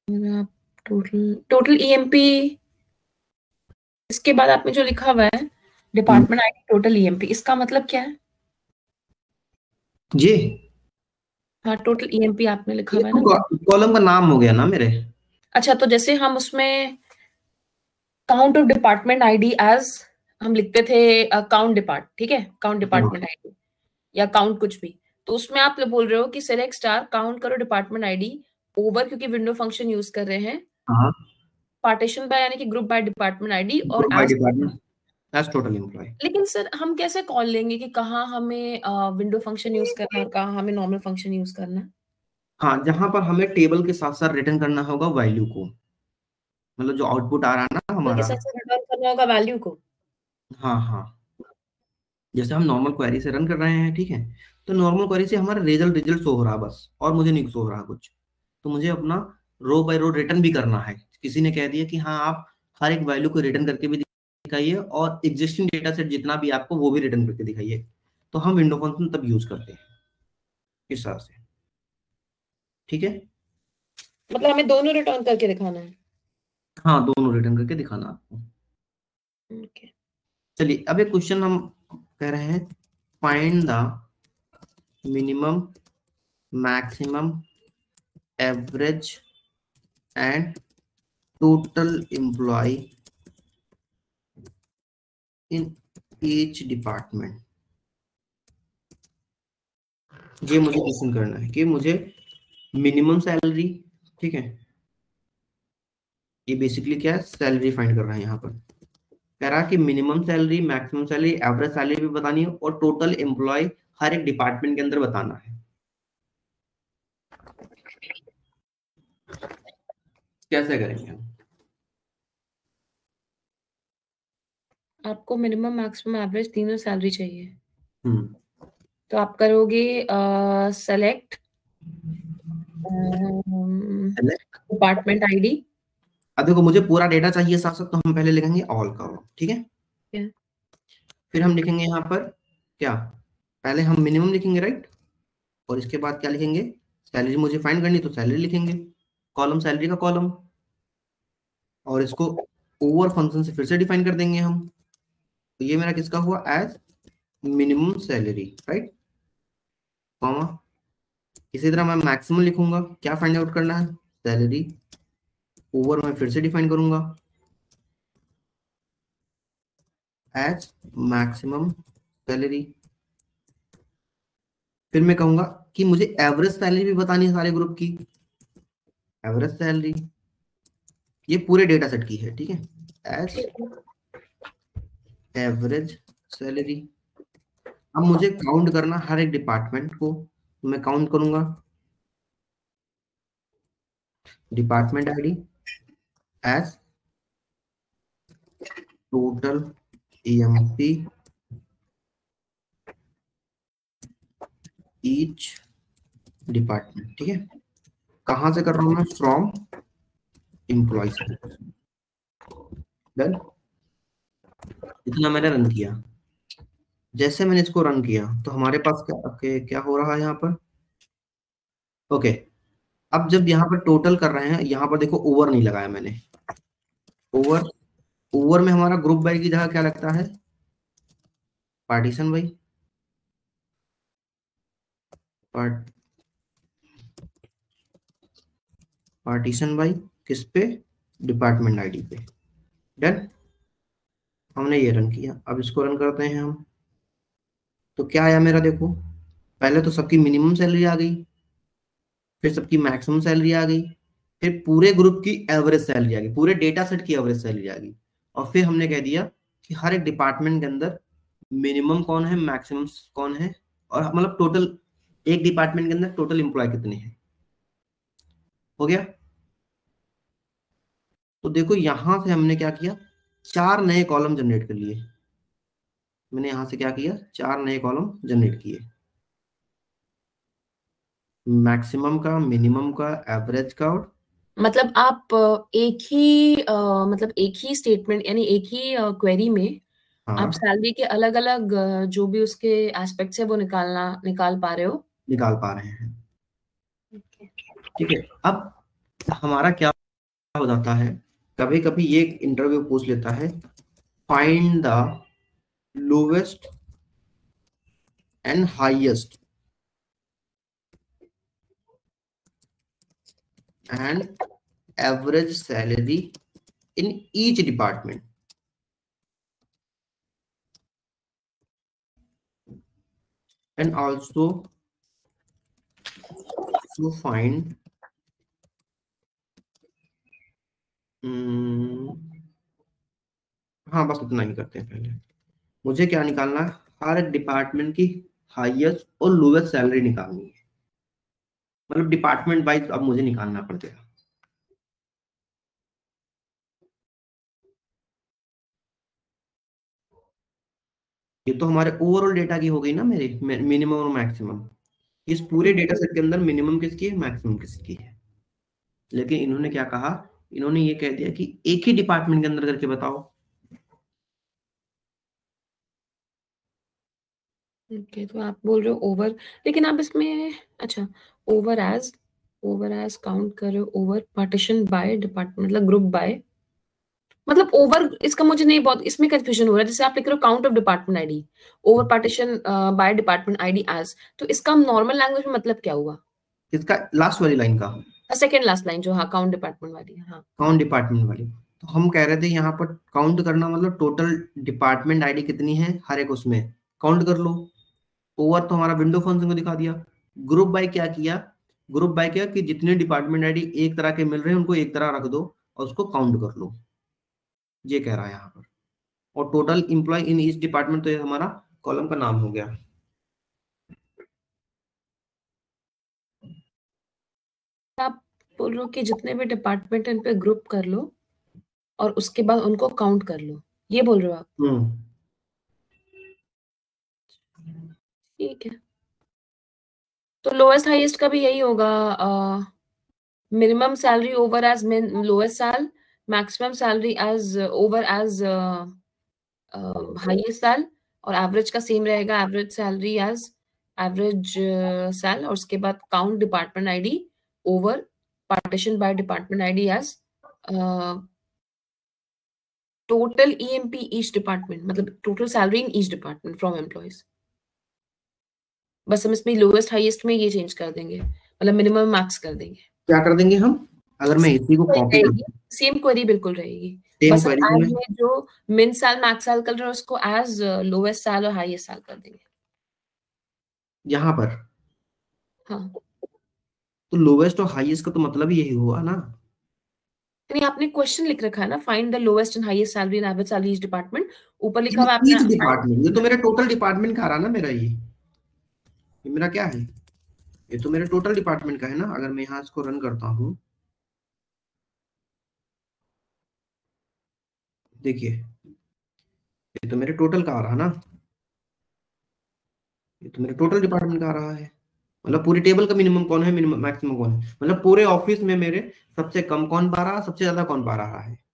Speaker 2: और आप टोटल ईएमपी, इसके बाद आपने जो लिखा हुआ है डिपार्टमेंट आईडी टोटल ईएमपी, इसका मतलब क्या है?
Speaker 1: जी,
Speaker 2: हाँ, टोटल ईएमपी आपने लिखा
Speaker 1: ये
Speaker 2: हुआ है
Speaker 1: तो
Speaker 2: ना।
Speaker 1: कॉलम का नाम हो गया ना मेरे।
Speaker 2: अच्छा, तो जैसे हम उसमें count of department ID as हम लिखते थे काउंट डिपार्ट, ठीक है, काउंट डिपार्टमेंट आईडी या काउंट कुछ भी, तो उसमें आप बोल रहे हो कि सेलेक्ट स्टार काउंट करो डिपार्टमेंट आईडी ओवर, क्योंकि विंडो फंक्शन यूज कर रहे हैं,
Speaker 1: हाँ,
Speaker 2: पार्टीशन बाय यानी कि ग्रुप बाय डिपार्टमेंट आईडी, और
Speaker 1: group by
Speaker 2: as
Speaker 1: department. As total employee.
Speaker 2: लेकिन सर हम कैसे कॉल लेंगे कि कहाँ हमें विंडो फंक्शन यूज करना है और कहाँ हमें नॉर्मल फंक्शन यूज करना है?
Speaker 1: हाँ, जहां पर हमें टेबल के साथ साथ रिटर्न करना होगा वैल्यू को, मतलब जो आउटपुट आ रहा है ना
Speaker 2: टेबल के
Speaker 1: हमारा।
Speaker 2: साथ साथ रिटर्न करना होगा वैल्यू को।
Speaker 1: हाँ हाँ, जैसे हम नॉर्मल क्वेरी से रन कर रहे हैं, ठीक है, तो नॉर्मल क्वेरी से हमारा रिजल्ट रिजल्ट शो हो रहा है बस, और मुझे नहीं शो हो रहा कुछ। तो मुझे अपना रो बाय रो रिटर्न भी करना है। किसी ने कह दिया कि हाँ आप हर एक वैल्यू को रिटर्न करके भी दिखाइए और एग्जिस्टिंग डेटा सेट जितना भी आपको वो भी रिटर्न करके दिखाइए, तो हम विंडो फंक्शन तब यूज करते हैं इस तरह से। ठीक है।
Speaker 2: मतलब हमें दोनों रिटर्न करके दिखाना है।
Speaker 1: हाँ, दोनों रिटर्न करके दिखाना आपको।
Speaker 2: ओके।
Speaker 1: चलिए, अब एक क्वेश्चन हम कह रहे हैं, find the minimum, maximum, average and total employee in each department. ये मुझे क्वेश्चन करना है कि मुझे मिनिमम सैलरी, ठीक है, ये बेसिकली क्या है, सैलरी फाइंड कर रहा है यहाँ पर। कह रहा है कि minimum salary, maximum salary, average salary भी बतानी है और टोटल एम्प्लॉय हर एक डिपार्टमेंट के अंदर बताना है। कैसे करेंगे हम?
Speaker 2: आपको मिनिमम मैक्सिमम एवरेज तीनों सैलरी चाहिए,
Speaker 1: हम्म।
Speaker 2: तो आप करोगे सेलेक्ट डिपार्टमेंट आईडी।
Speaker 1: अब देखो, मुझे पूरा डेटा चाहिए साथ साथ, तो हम पहले लिखेंगे ऑल का, ठीक है। फिर हम लिखेंगे यहाँ पर क्या, पहले हम मिनिमम लिखेंगे, राइट, और इसके बाद क्या लिखेंगे, सैलरी मुझे फाइंड करनी तो सैलरी लिखेंगे, कॉलम सैलरी का कॉलम, और इसको ओवर फंक्शन से फिर से डिफाइन कर देंगे हम। तो ये मेरा किसका हुआ, as minimum salary, right, comma. इसी तरह मैं मैक्सिमम लिखूंगा, क्या फाइंड आउट करना है, सैलरी, ओवर मैं फिर से डिफाइन करूंगा एज मैक्सिमम सैलरी। फिर मैं कहूंगा कि मुझे एवरेज सैलरी भी बतानी है सारे ग्रुप की, एवरेज सैलरी, ये पूरे डेटा सेट की है, ठीक है, एज एवरेज सैलरी। अब मुझे काउंट करना हर एक डिपार्टमेंट को, तो मैं काउंट करूंगा department ID as total EMP each department, ठीक है। कहां से कर रहा हूं मैं, फ्रॉम एम्प्लॉइज। डन। इतना मैंने रन किया। जैसे मैंने इसको रन किया तो हमारे पास क्या हो रहा है यहाँ पर, ओके। अब जब यहाँ पर टोटल कर रहे हैं, यहाँ पर देखो ओवर नहीं लगाया मैंने, ओवर, ओवर में हमारा ग्रुप बाई की जगह क्या लगता है, पार्टीशन बाई, पार्टीशन बाई किस पे, डिपार्टमेंट आईडी पे। डन। हमने ये रन किया, अब इसको रन करते हैं हम। तो क्या आया मेरा, देखो, पहले तो सबकी मिनिमम सैलरी आ गई, फिर सबकी मैक्सिमम सैलरी आ गई, फिर पूरे ग्रुप की एवरेज सैलरी आ गई, पूरे डेटा सेट की एवरेज सैलरी आ गई, और फिर हमने कह दिया कि हर एक डिपार्टमेंट के अंदर मिनिमम कौन है, मैक्सिमम कौन है, और मतलब टोटल एक डिपार्टमेंट के अंदर टोटल एम्प्लॉय कितने हैं। हो गया। तो देखो यहां से हमने क्या किया, चार नए कॉलम जनरेट कर लिए। मैंने यहां से क्या किया, चार नए कॉलम जनरेट किए, मैक्सिमम का, मिनिमम का, एवरेज का, और
Speaker 2: मतलब आप एक ही स्टेटमेंट यानी एक ही क्वेरी में आप
Speaker 1: हाँ,
Speaker 2: सैलरी के अलग अलग जो भी उसके एस्पेक्ट्स है वो निकाल पा रहे हो।
Speaker 1: निकाल पा रहे हैं। ठीक है। अब हमारा क्या हो जाता है, कभी कभी ये इंटरव्यू पूछ लेता है, find the lowest and highest and average salary in each department, and also to find हाँ बस उतना ही करते हैं पहले। मुझे क्या निकालना है, हर एक डिपार्टमेंट की हाईएस्ट और लोएस्ट सैलरी निकालनी है, मतलब डिपार्टमेंट वाइज अब मुझे निकालना पड़ेगा। ये तो हमारे ओवरऑल डेटा की हो गई ना, मेरे मिनिमम और मैक्सिमम। इस पूरे डेटा सेट के अंदर मिनिमम किसकी है, मैक्सिमम किसकी है। लेकिन इन्होंने क्या कहा, इन्होंने ये कह दिया कि एक ही डिपार्टमेंट के अंदर करके बताओ।
Speaker 2: ओके, तो आप बोल रहे हो ओवर, लेकिन आप इसमें अच्छा ओवर एज काउंट कर रहे हो, ओवर पार्टीशन बाय डिपार्टमेंट मतलब ग्रुप बाय, मतलब ओवर इसका मुझे नहीं बहुत इसमें कंफ्यूजन हो रहा है। जैसे आप लिख रहे हो count of department ID, over partition by department ID as, तो इसका नॉर्मल लैंग्वेज में मतलब क्या हुआ?
Speaker 1: इसका लास्ट वाली लाइन का,
Speaker 2: सेकंड लास्ट लाइन जो, हाँ काउंट डिपार्टमेंट वाली, हाँ।
Speaker 1: काउंट डिपार्टमेंट वाली। तो हम कह रहे थे यहाँ पर काउंट करना मतलब टोटल डिपार्टमेंट आईडी कितनी है हर एक, उसमें काउंट कर लो। ओवर तो हमारा विंडो फंक्शन को दिखा दिया। ग्रुप बाय क्या किया, ग्रुप बाय क्या कि जितने डिपार्टमेंट आईडी एक तरह के मिल रहे हैं उनको एक तरह रख दो और उसको काउंट कर लो, ये कह रहा है यहाँ पर। और total employee in each department, तो ये हमारा कॉलम का नाम हो गया।
Speaker 2: आप बोल रहे हो कि जितने भी डिपार्टमेंट इन पे ग्रुप कर लो और उसके बाद उनको काउंट कर लो, ये बोल रहे हो आप? ठीक है, तो लोएस्ट हाईएस्ट का भी यही होगा, minimum salary over as lowest sal, maximum salary as over as highest sal, और एवरेज का सेम रहेगा, average salary as average sal, और उसके बाद count department ID over partition by department ID as total EMP each department, मतलब total salary in each department from employees. बस हम इसमें लोएस्ट हाईएस्ट में ये चेंज कर देंगे, मतलब मिनिमम मैक्स कर देंगे।
Speaker 1: क्या कर देंगे हम, अगर मैं इसी को कॉपी कर,
Speaker 2: सेम क्वेरी बिल्कुल रहेगी,
Speaker 1: सेम
Speaker 2: बस हम
Speaker 1: क्वेरी
Speaker 2: एज
Speaker 1: में
Speaker 2: में जो मिन साल मैक्स साल कर रहे हैं उसको एज लोएस्ट साल और हाईएस्ट साल कर देंगे।
Speaker 1: यहाँ पर,
Speaker 2: हाँ,
Speaker 1: तो लोवेस्ट और हाईएस्ट का तो मतलब ही यही हुआ ना।
Speaker 2: यानी आपने क्वेश्चन लिख रखा है ना, find the lowest and highest salary and average salary each department, ऊपर लिखा हुआ है
Speaker 1: ईच
Speaker 2: आपने।
Speaker 1: डिपार्टमेंट, ये तो मेरा टोटल डिपार्टमेंट का रहा ना मेरा, ये मेरा क्या है, ये तो मेरे टोटल डिपार्टमेंट का है ना। अगर मैं यहाँ इसको रन करता हूँ, देखिए ये तो मेरे टोटल का आ रहा ना, ये तो मेरे टोटल डिपार्टमेंट का आ रहा है। मतलब पूरी टेबल का मिनिमम कौन है, मिनिमम मैक्सिमम कौन है, मतलब पूरे ऑफिस में मेरे सबसे कम कौन पा रहा, सबसे ज्यादा कौन पा रहा है।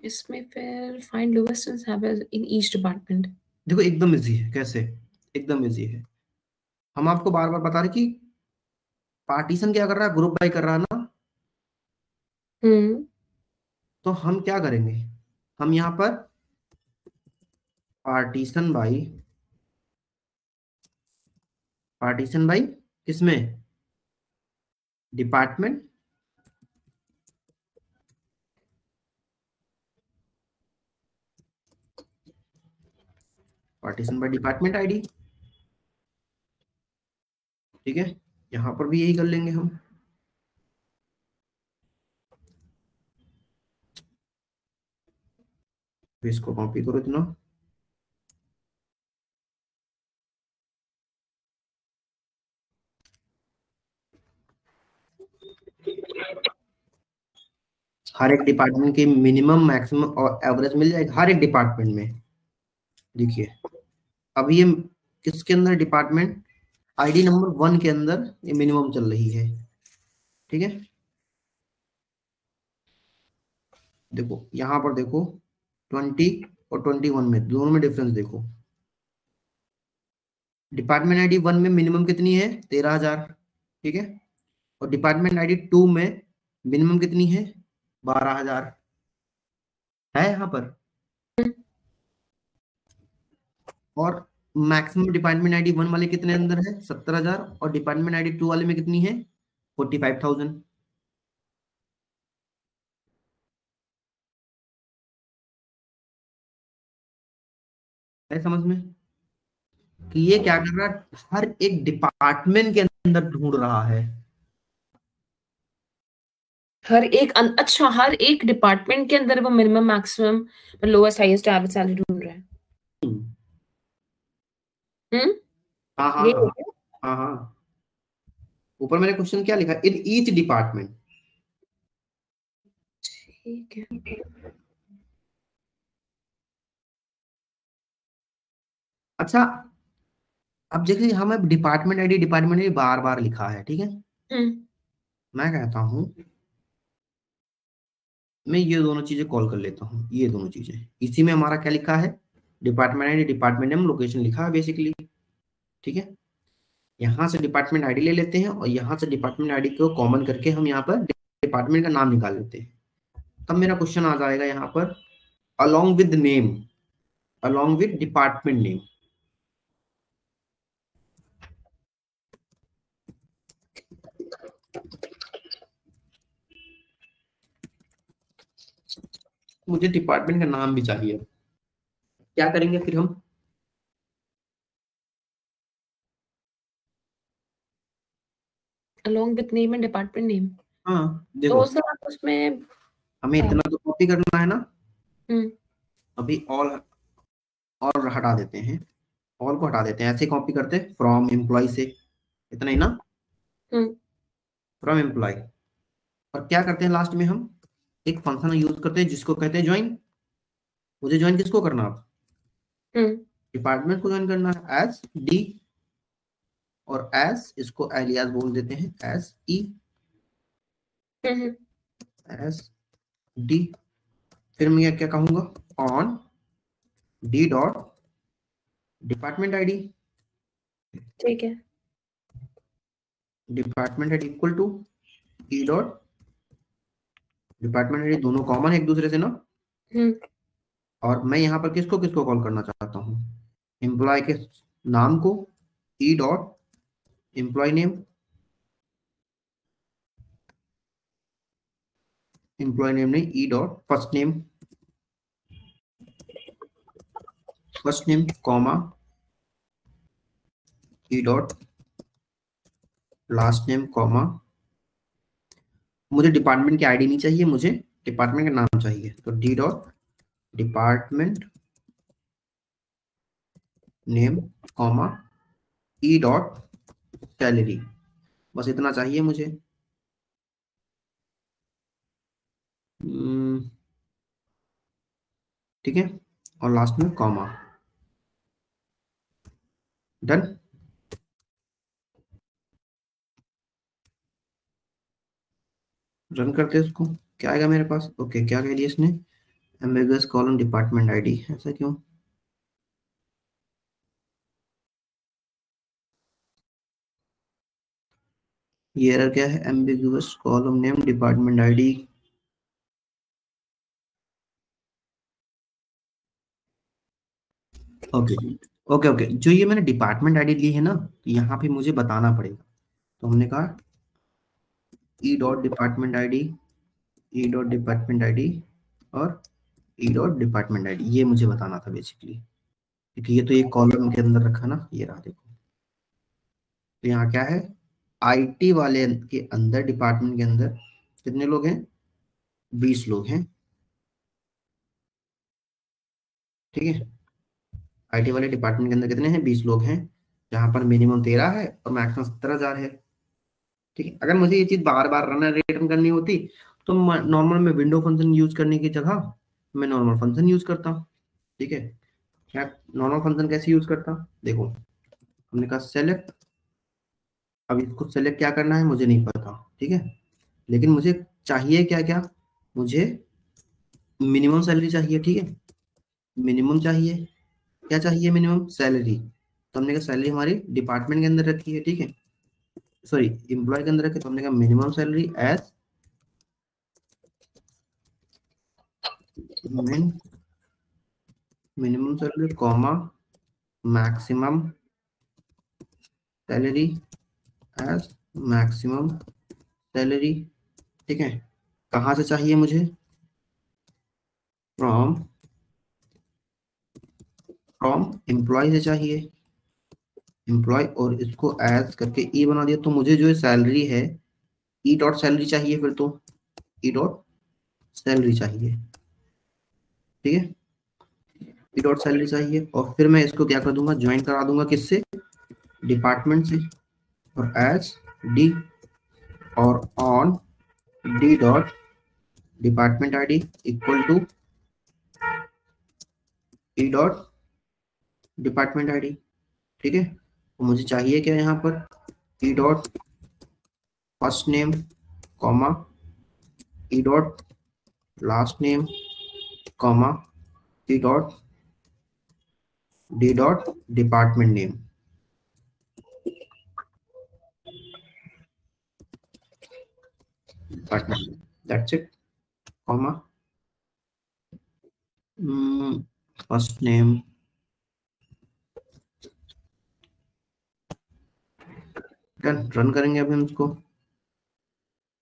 Speaker 2: इसमें फिर find lowest and average in each department.
Speaker 1: देखो एकदम इजी है, कैसे, एकदम इजी है। हम आपको बार बार बता रहे कि पार्टीशन क्या कर रहा है, ग्रुप बाय कर रहा है ना।
Speaker 2: हम्म,
Speaker 1: तो हम क्या करेंगे, हम यहाँ पर पार्टीशन बाय, पार्टीशन बाय किसमें, department, partition by department ID. ठीक है, यहाँ पर भी यही कर लेंगे हम। तो इसको कॉपी करो इतना, हर एक डिपार्टमेंट के मिनिमम मैक्सिमम और एवरेज मिल जाएगा हर एक डिपार्टमेंट में। देखिए अब ये किसके अंदर, डिपार्टमेंट आईडी नंबर 1 के अंदर ये मिनिमम चल रही है। ठीक है, देखो यहाँ पर देखो 20 और 21 में, दोनों में डिफरेंस देखो। डिपार्टमेंट आईडी 1 में मिनिमम कितनी है, 13,000। ठीक है, और डिपार्टमेंट आईडी 2 में मिनिमम कितनी है, 12,000 है यहाँ पर। और मैक्सिमम डिपार्टमेंट आईडी 1 वाले कितने अंदर है? 70,000। और डिपार्टमेंट आईडी 2 वाले में कितनी है? 45,000। है समझ में कि ये क्या कर रहा है? हर एक डिपार्टमेंट के अंदर ढूंढ रहा है।
Speaker 2: अच्छा, हर एक डिपार्टमेंट के अंदर वो minimum maximum lowest highest average salary ढूंढ रहा है।
Speaker 1: हाँ हाँ
Speaker 2: ये
Speaker 1: हाँ हाँ हाँ। ऊपर मैंने क्वेश्चन क्या लिखा? इन ईच डिपार्टमेंट।
Speaker 2: ठीक है।
Speaker 1: अच्छा, अब देखिए हमें डिपार्टमेंट आईडी बार बार लिखा है, ठीक है। मैं कहता हूं मैं ये दोनों चीजें कॉल कर लेता हूँ। ये दोनों चीजें इसी में हमारा क्या लिखा है? Department ID, department name, location लिखा है बेसिकली, ठीक है। यहाँ से डिपार्टमेंट आईडी ले लेते हैं और यहाँ से डिपार्टमेंट आईडी को कॉमन करके हम यहाँ पर डिपार्टमेंट का नाम निकाल लेते हैं। तब मेरा क्वेश्चन आ जाएगा यहाँ पर along with name, along with department name. मुझे डिपार्टमेंट का नाम भी चाहिए। क्या करेंगे फिर हम?
Speaker 2: along with name and department name।
Speaker 1: हाँ
Speaker 2: तो
Speaker 1: देखो,
Speaker 2: सर आप उसमें
Speaker 1: हमें इतना तो कॉपी करना है ना।
Speaker 2: हम्म
Speaker 1: अभी ऑल हटा देते हैं, ऑल को हटा देते हैं, ऐसे कॉपी करते हैं फ्रॉम एम्प्लॉय से, इतना ही ना। From employ. और क्या करते हैं लास्ट में? हम एक फंक्शन यूज करते हैं जिसको कहते हैं ज्वाइन। मुझे ज्वाइन किसको करना? आप डिपार्टमेंट को ज्वाइन करना है एज डी, और एज इसको एलियास बोल देते हैं एज ई, एज डी। फिर मैं क्या कहूंगा? On D dot department ID,
Speaker 2: ठीक है।
Speaker 1: Department ID equal to E dot department ID. दोनों कॉमन है एक दूसरे से ना। और मैं यहाँ पर किसको किसको कॉल करना चाहता हूँ? एम्प्लॉय के नाम को E dot employee name, employee name नहीं, E dot first name comma E dot last name comma. मुझे डिपार्टमेंट की आईडी नहीं चाहिए, मुझे डिपार्टमेंट का नाम चाहिए। तो D dot department name comma E dot salary. बस इतना चाहिए मुझे। ठीक है, और लास्ट में कॉमा। डन। रन करते हैं इसको। क्या आएगा मेरे पास? ओके, क्या कह दिया इसने? एम्बेगस कॉलम डिपार्टमेंट आईडी। ऐसा क्यों? ये एरर क्या है? Ambiguous column name department ID. Okay okay okay, जो ये मैंने डिपार्टमेंट आईडी ली है ना, तो यहाँ पे मुझे बताना पड़ेगा। तो हमने कहा ई डॉट डिपार्टमेंट आईडी, ई डॉट डिपार्टमेंट आईडी और ई डॉट डिपार्टमेंट आईडी, ये मुझे बताना था बेसिकली, क्योंकि ये तो एक कॉलम के अंदर रखा ना। ये रहा देखो। तो यहाँ क्या है? आईटी वाले के अंदर, डिपार्टमेंट के अंदर कितने लोग हैं? 20 लोग हैं, ठीक है। आईटी वाले डिपार्टमेंट के अंदर कितने हैं? 20 लोग हैं, जहां पर मिनिमम 13 है और मैक्सिमम 70,000 है, ठीक है। अगर मुझे ये चीज बार बार रन रिटर्न करनी होती तो नॉर्मल में विंडो फंक्शन यूज करने की जगह मैं नॉर्मल फंक्शन यूज करता, ठीक है। क्या नॉर्मल फंक्शन कैसे यूज करता? देखो, हमने कहा सेलेक्ट। अब इसको सेलेक्ट क्या करना है मुझे नहीं पता, ठीक है। लेकिन मुझे चाहिए क्या क्या? मुझे मिनिमम सैलरी चाहिए, ठीक है। मिनिमम चाहिए, क्या चाहिए? Minimum salary. तो हमने कहा सैलरी हमारी डिपार्टमेंट के अंदर रखी है, ठीक है, सॉरी एम्प्लॉय के अंदर रखे। तो हमने कहा minimum salary as min minimum salary comma maximum salary as maximum salary. ठीक है, कहाँ से चाहिए मुझे? फ्रॉम फ्रॉम एम्प्लॉय से चाहिए, एम्प्लॉय, और इसको एज करके ई बना दिया। तो मुझे जो सैलरी है ई डॉट सैलरी चाहिए, फिर तो ई डॉट सैलरी चाहिए। ठीक है, ई डॉट सैलरी चाहिए, और फिर मैं इसको क्या कर दूंगा, ज्वाइन करा दूंगा किससे? डिपार्टमेंट से। और एज डी और on D dot department ID equal to E dot department ID. ठीक है, तो मुझे चाहिए क्या यहाँ पर? E dot first name comma E dot last name comma E dot D dot department name. Department, that's it, comma first name, done. Run करेंगे अभी हम इसको।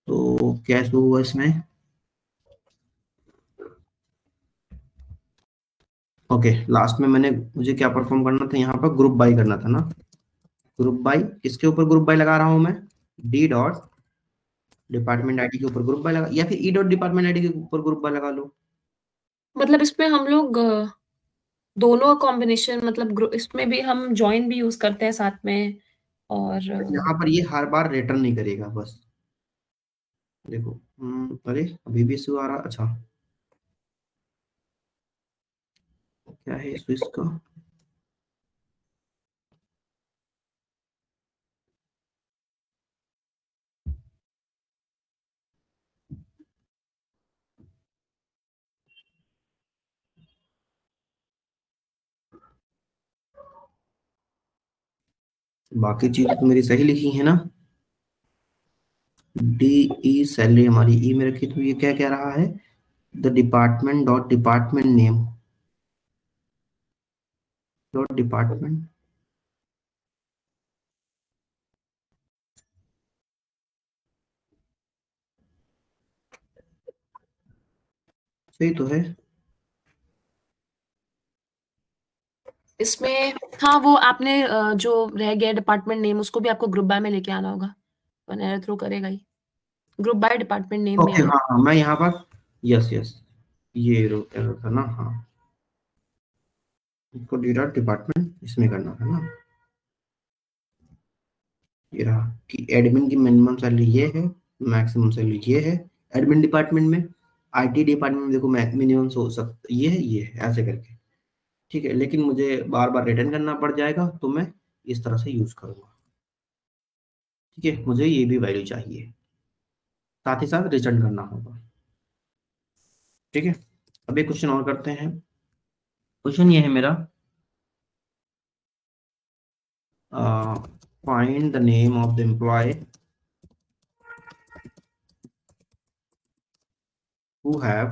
Speaker 1: तो क्या शो हुआ इसमें? ओके, लास्ट में मुझे क्या परफॉर्म करना था, यहाँ पर ग्रुप बाय करना था ना। ग्रुप बाय किसके ऊपर ग्रुप बाय लगा रहा हूं मैं? डी डॉट डिपार्टमेंट आईडी के ऊपर ग्रुप बाय लगा, या फिर ई डॉट डिपार्टमेंट आईडी के ऊपर ग्रुप बाय लगा लो।
Speaker 2: मतलब इसमें हम लोग दोनों कॉम्बिनेशन, मतलब इसमें भी हम ज्वाइन भी यूज करते हैं साथ में, और
Speaker 1: यहाँ पर ये हर बार रिटर्न नहीं करेगा बस। देखो, अरे अभी भी इशू आ रहा, अच्छा क्या है इशू इसका? बाकी चीज तो मेरी सही लिखी है ना। डी ई सैलरी हमारी ई में रखी, तो ये क्या कह रहा है? The department dot department name dot department. सही तो है।
Speaker 2: इसमें हाँ, वो आपने जो रह गया डिपार्टमेंट नेम, उसको भी आपको ग्रुप बाय में लेके आना होगा, वन एरर थ्रो करेगा ही। ग्रुप बाय डिपार्टमेंट नेम में
Speaker 1: ओके,
Speaker 2: आना।
Speaker 1: हाँ हाँ, मैं यहाँ पर, यस यस, ये एरर था ना, हाँ। इसको डी डॉट डिपार्टमेंट इसमें करना था ना। ये रहा कि एडमिन की मिनिमम सैलरी ये है, मैक्सिमम सैलरी ये है। एडमिन डिपार्टमेंट में, आईटी डिपार्टमेंट में देखो मिनिमम हो सकता ये है ऐसे करके। ठीक है, लेकिन मुझे बार बार रिटर्न करना पड़ जाएगा, तो मैं इस तरह से यूज करूंगा। ठीक है, मुझे ये भी वैल्यू चाहिए, साथ ही साथ रिटर्न करना होगा। ठीक है, अब एक क्वेश्चन और करते हैं। क्वेश्चन ये है मेरा, find the name of the employee who have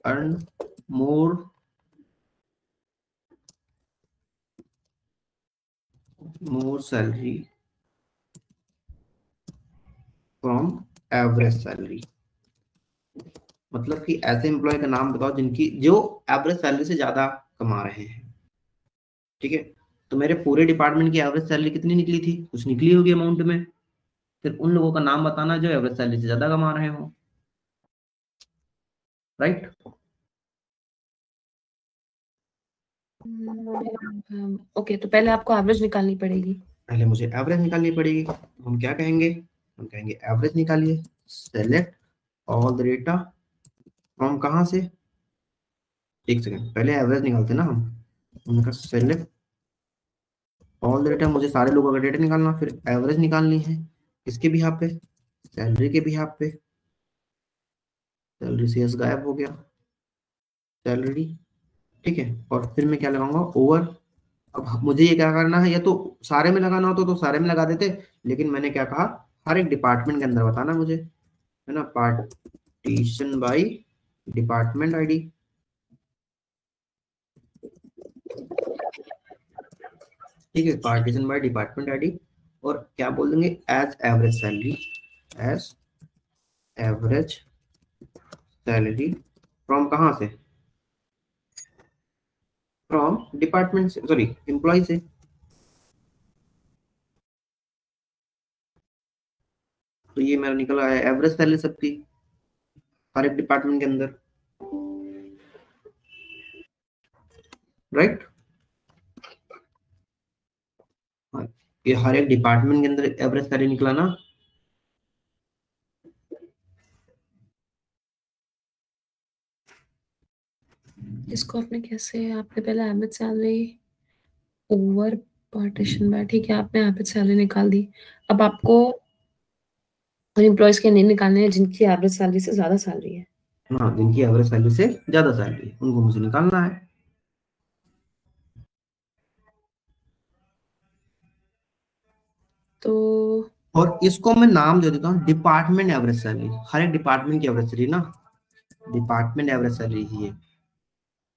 Speaker 1: earned more salary from average salary। मतलब कि ऐसे एम्प्लॉय का नाम बताओ जिनकी जो एवरेज सैलरी से ज्यादा कमा रहे हैं। ठीक है, तो मेरे पूरे डिपार्टमेंट की एवरेज सैलरी कितनी निकली थी? कुछ निकली होगी अमाउंट में। फिर उन लोगों का नाम बताना जो एवरेज सैलरी से ज्यादा कमा रहे हो। राइट?
Speaker 2: ओके, तो पहले आपको एवरेज निकालनी पड़ेगी।
Speaker 1: पहले मुझे एवरेज निकालनी पड़ेगी, तो हम क्या कहेंगे? हम कहेंगे एवरेज निकालिए, select all the data from, कहाँ से? एक सेकंड, पहले एवरेज निकालते ना हम। हमने कहा सेलेक्ट ऑल डेटा, मुझे सारे लोगों का डेटा निकालना, फिर एवरेज निकालनी है। किसके भी यहाँ पे? सैलरी के भी यहाँ पे। सैलरी से गायब हो गया, सैलरी। ठीक है, और फिर मैं क्या लगाऊंगा? ओवर। अब मुझे ये क्या करना है, या तो सारे में लगाना होता तो सारे में लगा देते, लेकिन मैंने क्या कहा, हर एक डिपार्टमेंट के अंदर बताना मुझे, है ना, पार्टीशन बाय डिपार्टमेंट आईडी। ठीक है, पार्टीशन बाय डिपार्टमेंट आईडी, और क्या बोल देंगे, as average salary, as average salary from कहाँ से, फ्रॉम डिपार्टमेंट से, सॉरी एम्प्लॉय से। तो ये मेरा निकल आया एवरेज सैलरी सबकी हर एक डिपार्टमेंट के अंदर, राइट। ये हर एक डिपार्टमेंट के अंदर एवरेज सैलरी निकला ना।
Speaker 2: इसको आपने कैसे, आपने पहले average salary over partition by, ठीक है, आपने एवरेज सैलरी निकाल दी। अब आपको उन एम्प्लॉयज के नहीं निकालने हैं जिनकी एवरेज सैलरी से ज्यादा सैलरी है।
Speaker 1: हाँ, जिनकी एवरेज सैलरी से ज्यादा सैलरी, उनको मुझे निकालना है।
Speaker 2: तो
Speaker 1: और इसको मैं नाम दे देता हूँ डिपार्टमेंट एवरेज सैलरी, हर एक डिपार्टमेंट की एवरेज सैलरी ना, डिपार्टमेंट एवरेज सैलरी ही है,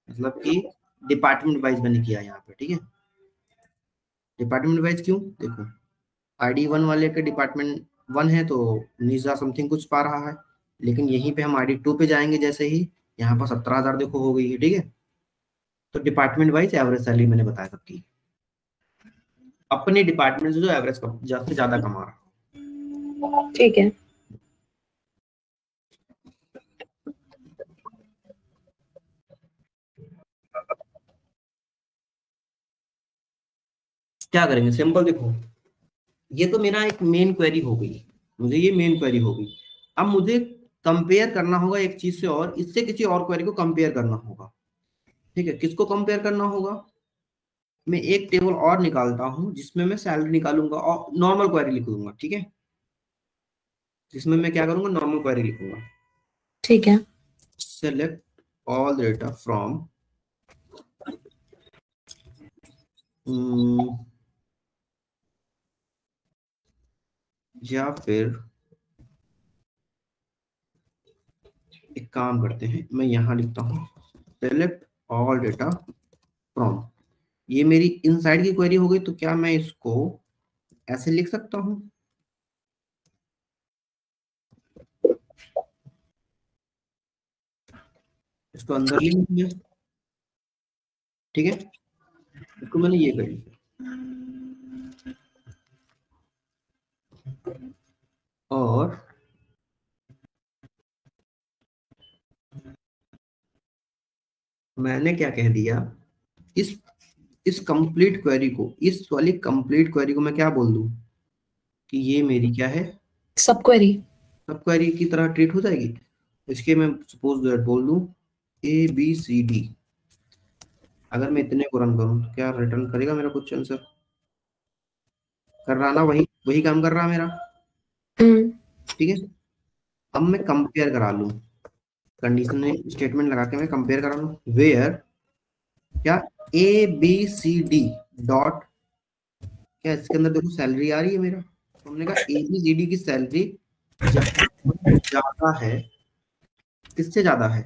Speaker 1: मतलब कि डिपार्टमेंट वाइज मैंने किया यहाँ पे, ठीक है। डिपार्टमेंट वाइज क्यों, देखो आईडी 1 वाले के डिपार्टमेंट 1 है तो 19,000 समथिंग कुछ पा रहा है, लेकिन यहीं पे हम आईडी 2 पे जाएंगे, जैसे ही यहाँ पर 17,000 देखो हो गई है, ठीक है। तो डिपार्टमेंट वाइज एवरेज सैलरी मैंने बताया सबकी, अपने डिपार्टमेंट से जो एवरेज ज्यादा कमा रहा।
Speaker 2: ठीक है,
Speaker 1: क्या करेंगे, सिंपल देखो, ये तो मेरा एक मेन क्वेरी हो गई, मुझे ये मेन क्वेरी हो गई। अब मुझे कंपेयर करना होगा एक चीज से, और इससे किसी और क्वेरी को कंपेयर करना होगा, ठीक है। किसको कंपेयर करना होगा, मैं एक टेबल और निकालता हूं जिसमें मैं सैलरी निकालूंगा और नॉर्मल क्वेरी लिख दूंगा, ठीक है। जिसमें मैं क्या करूंगा, नॉर्मल क्वेरी लिखूंगा।
Speaker 2: ठीक है,
Speaker 1: सेलेक्ट ऑल डेटा फ्रॉम, या फिर एक काम करते हैं, मैं यहां लिखता हूं सेलेक्ट ऑल डेटा फ्रॉम, ये मेरी इनसाइड की क्वेरी हो गई। तो क्या मैं इसको ऐसे लिख सकता हूं, इसको अंदर लिख दिया, ठीक है। इसको मैंने ये कर लिया, और मैंने क्या कह दिया, इस कंप्लीट क्वेरी को, इस वाली कंप्लीट क्वेरी को मैं क्या बोल दूं कि ये मेरी क्या है,
Speaker 2: सब क्वेरी।
Speaker 1: सब क्वेरी की तरह ट्रीट हो जाएगी। इसके मैं सपोज दैट बोल दूं ABCD, अगर मैं इतने को रन करूं तो क्या रिटर्न करेगा मेरा कुछ आंसर, कर रहा ना, वही वही काम कर रहा मेरा, ठीक है। अब मैं कंपेयर करा लूं, कंडीशनल स्टेटमेंट लगा के मैं कंपेयर करा लूं, वेयर क्या ABCD डॉट, क्या इसके अंदर देखो सैलरी आ रही है मेरा, तो हमने कहा ABCD की सैलरी ज्यादा है, किससे ज्यादा है,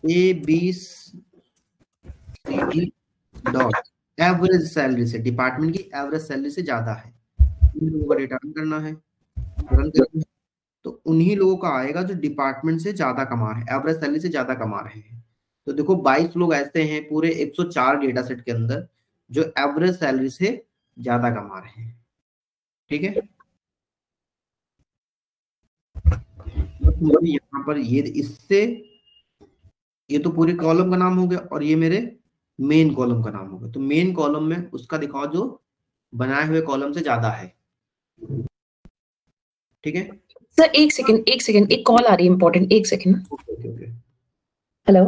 Speaker 1: ABCD डॉट एवरेज सैलरी से, डिपार्टमेंट की एवरेज सैलरी से ज्यादा है। इन लोगों का डेटा रन करना है, रन करना है, तो उन्हीं लोगों का आएगा जो डिपार्टमेंट से ज्यादा कमा रहे हैं, एवरेज सैलरी से ज्यादा कमा रहे हैं। तो देखो 22 लोग ऐसे हैं पूरे 104 डेटा सेट के अंदर जो एवरेज सैलरी से ज्यादा कमा रहे हैं, ठीक है। मुझे यहाँ पर ये इससे, ये तो पूरे कॉलम का नाम हो गया, और ये मेरे मेन कॉलम का नाम हो गया। तो मेन कॉलम में उसका दिखाओ जो बनाए हुए कॉलम से ज्यादा है, ठीक है।
Speaker 2: सर एक सेकंड, एक सेकंड, एक कॉल आ रही है इंपॉर्टेंट, एक सेकंड।
Speaker 1: ओके।
Speaker 2: हेलो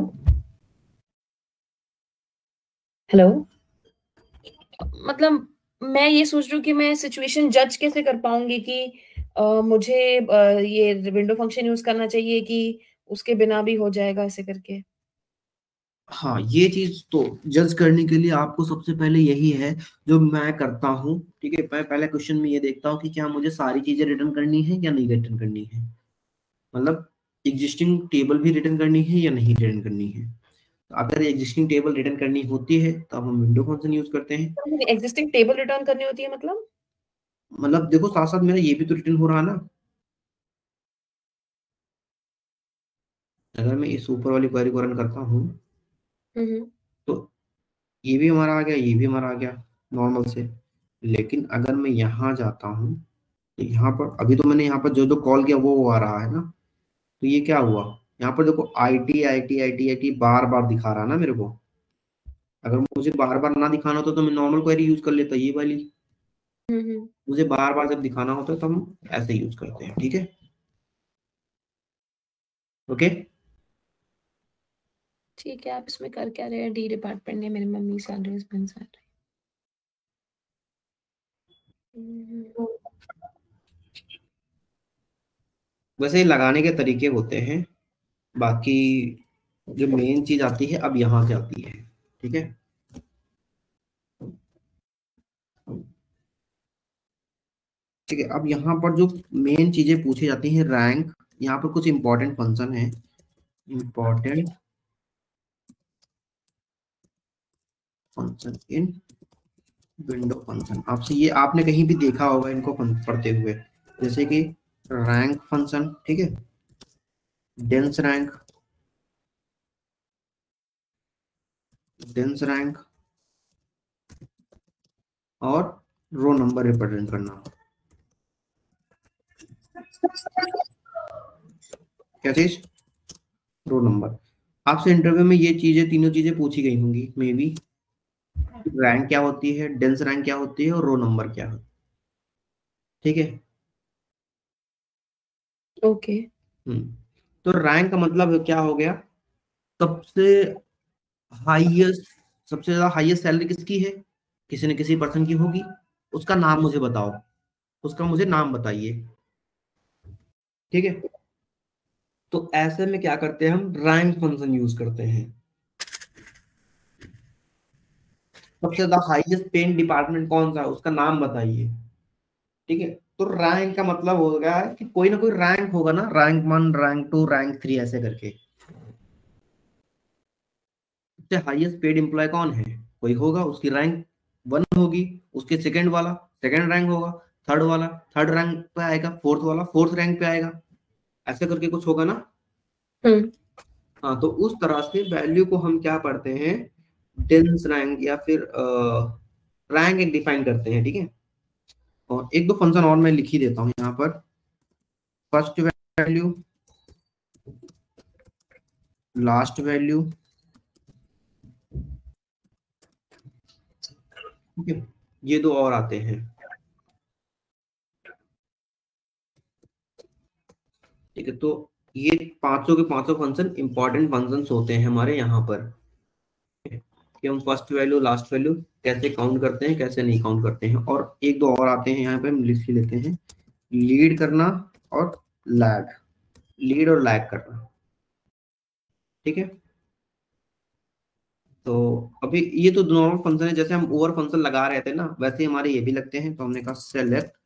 Speaker 2: हेलो, मतलब मैं ये सोच रही हूँ कि मैं सिचुएशन जज कैसे कर पाऊंगी कि मुझे ये विंडो फंक्शन यूज करना चाहिए कि उसके बिना भी हो जाएगा ऐसे करके।
Speaker 1: हाँ, ये चीज तो जज करने के लिए आपको सबसे पहले यही है जो मैं करता हूँ, ठीक है। मैं पहले क्वेश्चन में ये देखता हूँ कि क्या मुझे सारी चीजें रिटर्न करनी है या नहीं रिटर्न करनी है, मतलब एग्जिस्टिंग टेबल भी रिटर्न करनी है या नहीं रिटर्न करनी है। अगर एग्जिस्टिंग टेबल रिटर्न करनी होती है तो हम विंडो फंक्शन यूज करते हैं।
Speaker 2: एग्जिस्टिंग टेबल रिटर्न करनी होती है
Speaker 1: मतलब देखो साथ साथ मेरा ये भी तो रिटर्न हो रहा है ना। अगर मैं इस ऊपर वाली क्वेरी को रन करता हूँ तो ये भी हमारा आ गया, ये भी हमारा आ गया नॉर्मल से। लेकिन अगर मैं यहाँ जाता हूँ तो यहाँ पर अभी तो मैंने यहाँ पर जो जो कॉल किया वो आ रहा है ना। तो ये क्या हुआ, यहाँ पर देखो IT IT IT IT बार बार दिखा रहा है ना मेरे को। अगर मुझे बार बार ना दिखाना होता तो मैं नॉर्मल क्वेरी यूज कर लेता, ये वाली। मुझे बार बार जब दिखाना होता है तो हम ऐसे यूज करते हैं, ठीक है। ओके
Speaker 2: ठीक है। आप इसमें कर क्या रहे हैं? डी डिपार्टमेंट ने मेरी मम्मी सैलरीज बन सैलरी।
Speaker 1: वैसे लगाने के तरीके होते हैं, बाकी जो मेन चीज आती है अब यहाँ से आती है, ठीक है। ठीक है, अब यहाँ पर जो मेन चीजें पूछी जाती हैं, रैंक, यहाँ पर कुछ इंपॉर्टेंट फंक्शन है। Important function in window function, आपसे ये आपने कहीं भी देखा होगा इनको पढ़ते हुए, जैसे कि रैंक फंक्शन, ठीक है, डेंस रैंक, डेंस रैंक और रो नंबर रिप्रेजेंट करना। क्या चीज? रो नंबर। आपसे इंटरव्यू में ये चीजें, तीनों चीजें पूछी गई होंगी मे बी। रैंक क्या होती है, डेंस रैंक क्या होती है और रो नंबर क्या है, ठीक है।
Speaker 2: ओके।
Speaker 1: तो रैंक का मतलब क्या हो गया, सबसे हाईएस्ट, सबसे ज्यादा हाईएस्ट सैलरी किसकी है, किसी न किसी पर्सन की होगी। उसका नाम मुझे बताओ, उसका मुझे नाम बताइए, ठीक है। तो ऐसे में क्या करते हैं, हम रैंक फंक्शन यूज करते हैं। सबसे ज्यादा हाईएस्ट पेइंग डिपार्टमेंट कौन सा है, उसका नाम बताइए, ठीक है। तो रैंक का मतलब हो गया है कि कोई ना कोई रैंक होगा ना, रैंक 1 रैंक 2 रैंक 3 ऐसे करके। सबसे हाईएस्ट पेड एम्प्लॉय कौन है, कोई होगा, उसकी रैंक 1 होगी, उसके सेकंड वाला सेकंड रैंक होगा, थर्ड वाला थर्ड रैंक पे आएगा, फोर्थ वाला फोर्थ रैंक पे आएगा, ऐसे करके कुछ होगा ना। हाँ, तो उस तरह से वैल्यू को हम क्या पढ़ते हैं, डेंस रैंक या फिर रैंक एक डिफाइन करते हैं, ठीक है। और एक दो फंक्शन और मैं लिख ही देता हूँ यहाँ पर। फर्स्ट वैल्यू, लास्ट वैल्यू, ठीक है, ये दो और आते हैं, ठीक है। तो ये पांचों के पांचों फंक्शन इंपॉर्टेंट फंक्शंस होते हैं हमारे यहाँ पर, कि हम फर्स्ट वैल्यू लास्ट वैल्यू कैसे काउंट करते हैं, कैसे नहीं काउंट करते हैं। और एक दो और आते हैं यहाँ पे, हम लिख ही लेते हैं, लीड करना और लैग, लीड और लैग करना, ठीक है। तो अभी ये तो नॉर्मल फंक्शन है, जैसे हम ओवर फंक्शन लगा रहे थे ना, वैसे ही हमारे ये भी लगते हैं। तो हमने कहा सेलेक्ट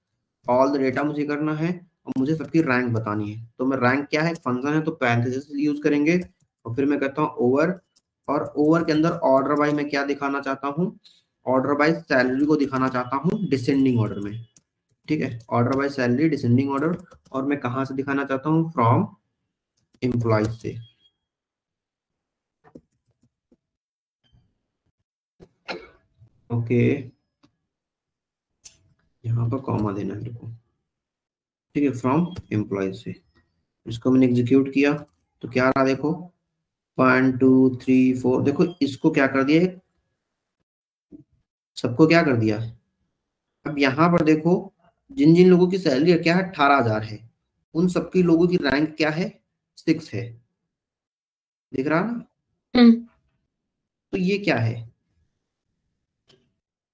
Speaker 1: ऑल द डेटा मुझे करना है और मुझे सबकी रैंक बतानी है। तो मैं रैंक क्या है, फंक्शन है, तो पैरेंथेसिस यूज करेंगे। और फिर मैं कहता हूँ ओवर, और ओवर के अंदर ऑर्डर बाय मैं क्या दिखाना चाहता हूँ, ऑर्डर बाय सैलरी को दिखाना चाहता हूँ डिसेंडिंग ऑर्डर में, ठीक है। Order by salary descending order, और मैं कहाँ से दिखाना चाहता हूँ, फ्रॉम एम्प्लॉय से, ओके। यहाँ पर कॉमा देना है मेरे को, ठीक है, फ्रॉम एम्प्लॉय से। इसको मैंने एग्जीक्यूट किया तो क्या रहा देखो, 1 2 3 4, देखो इसको क्या कर दिया, सबको क्या कर दिया। अब यहाँ पर देखो, जिन जिन लोगों की सैलरी क्या है 18,000 है, उन सबकी लोगों की रैंक क्या है, 6 है, दिख रहा ना। तो ये क्या है,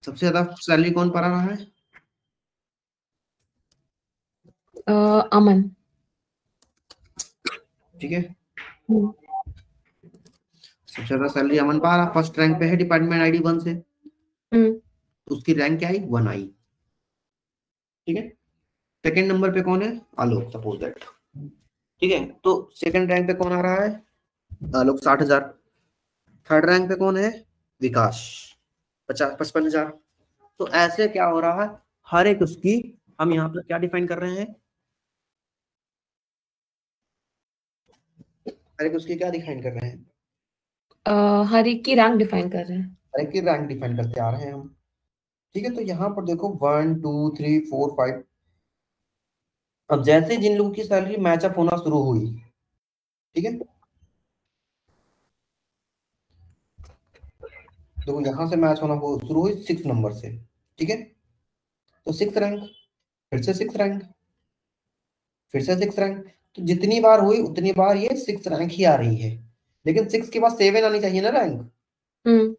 Speaker 1: सबसे ज्यादा सैलरी कौन पा रहा है,
Speaker 2: अमन।
Speaker 1: ठीक है। सबसे ज्यादा सैलरी अमन पा रहा, फर्स्ट रैंक पे है डिपार्टमेंट ID 1 से, उसकी रैंक क्या आई, 1 आई, ठीक है। सेकंड नंबर पे कौन है, आलोक, सपोज दैट, ठीक है। तो सेकंड रैंक पे कौन आ रहा है, आलोक, 60,000, थर्ड रैंक पे कौन है? विकास, 55,000। तो ऐसे क्या हो रहा है, हर एक उसकी हम यहाँ पर क्या डिफाइन कर रहे हैं, हर एक उसकी क्या डिफाइन कर रहे हैं,
Speaker 2: हर एक की रैंक डिफाइन कर रहे हैं।
Speaker 1: हर एक की रैंक डिफाइन करते आ रहे हैं हम। ठीक है, तो यहाँ पर देखो 1 2 3 4 5। अब जैसे जिन लोगों की सैलरी मैचअप होना शुरू हुई, ठीक है, देखो यहाँ से मैच होना शुरू हुई 6 नंबर से, ठीक है, तो 6 रैंक, फिर से 6 रैंक, फिर से 6 रैंक। तो जितनी बार हुई उतनी बार ये 6 रैंक ही आ रही है, लेकिन 6 के बाद 7 आनी चाहिए ना रैंक।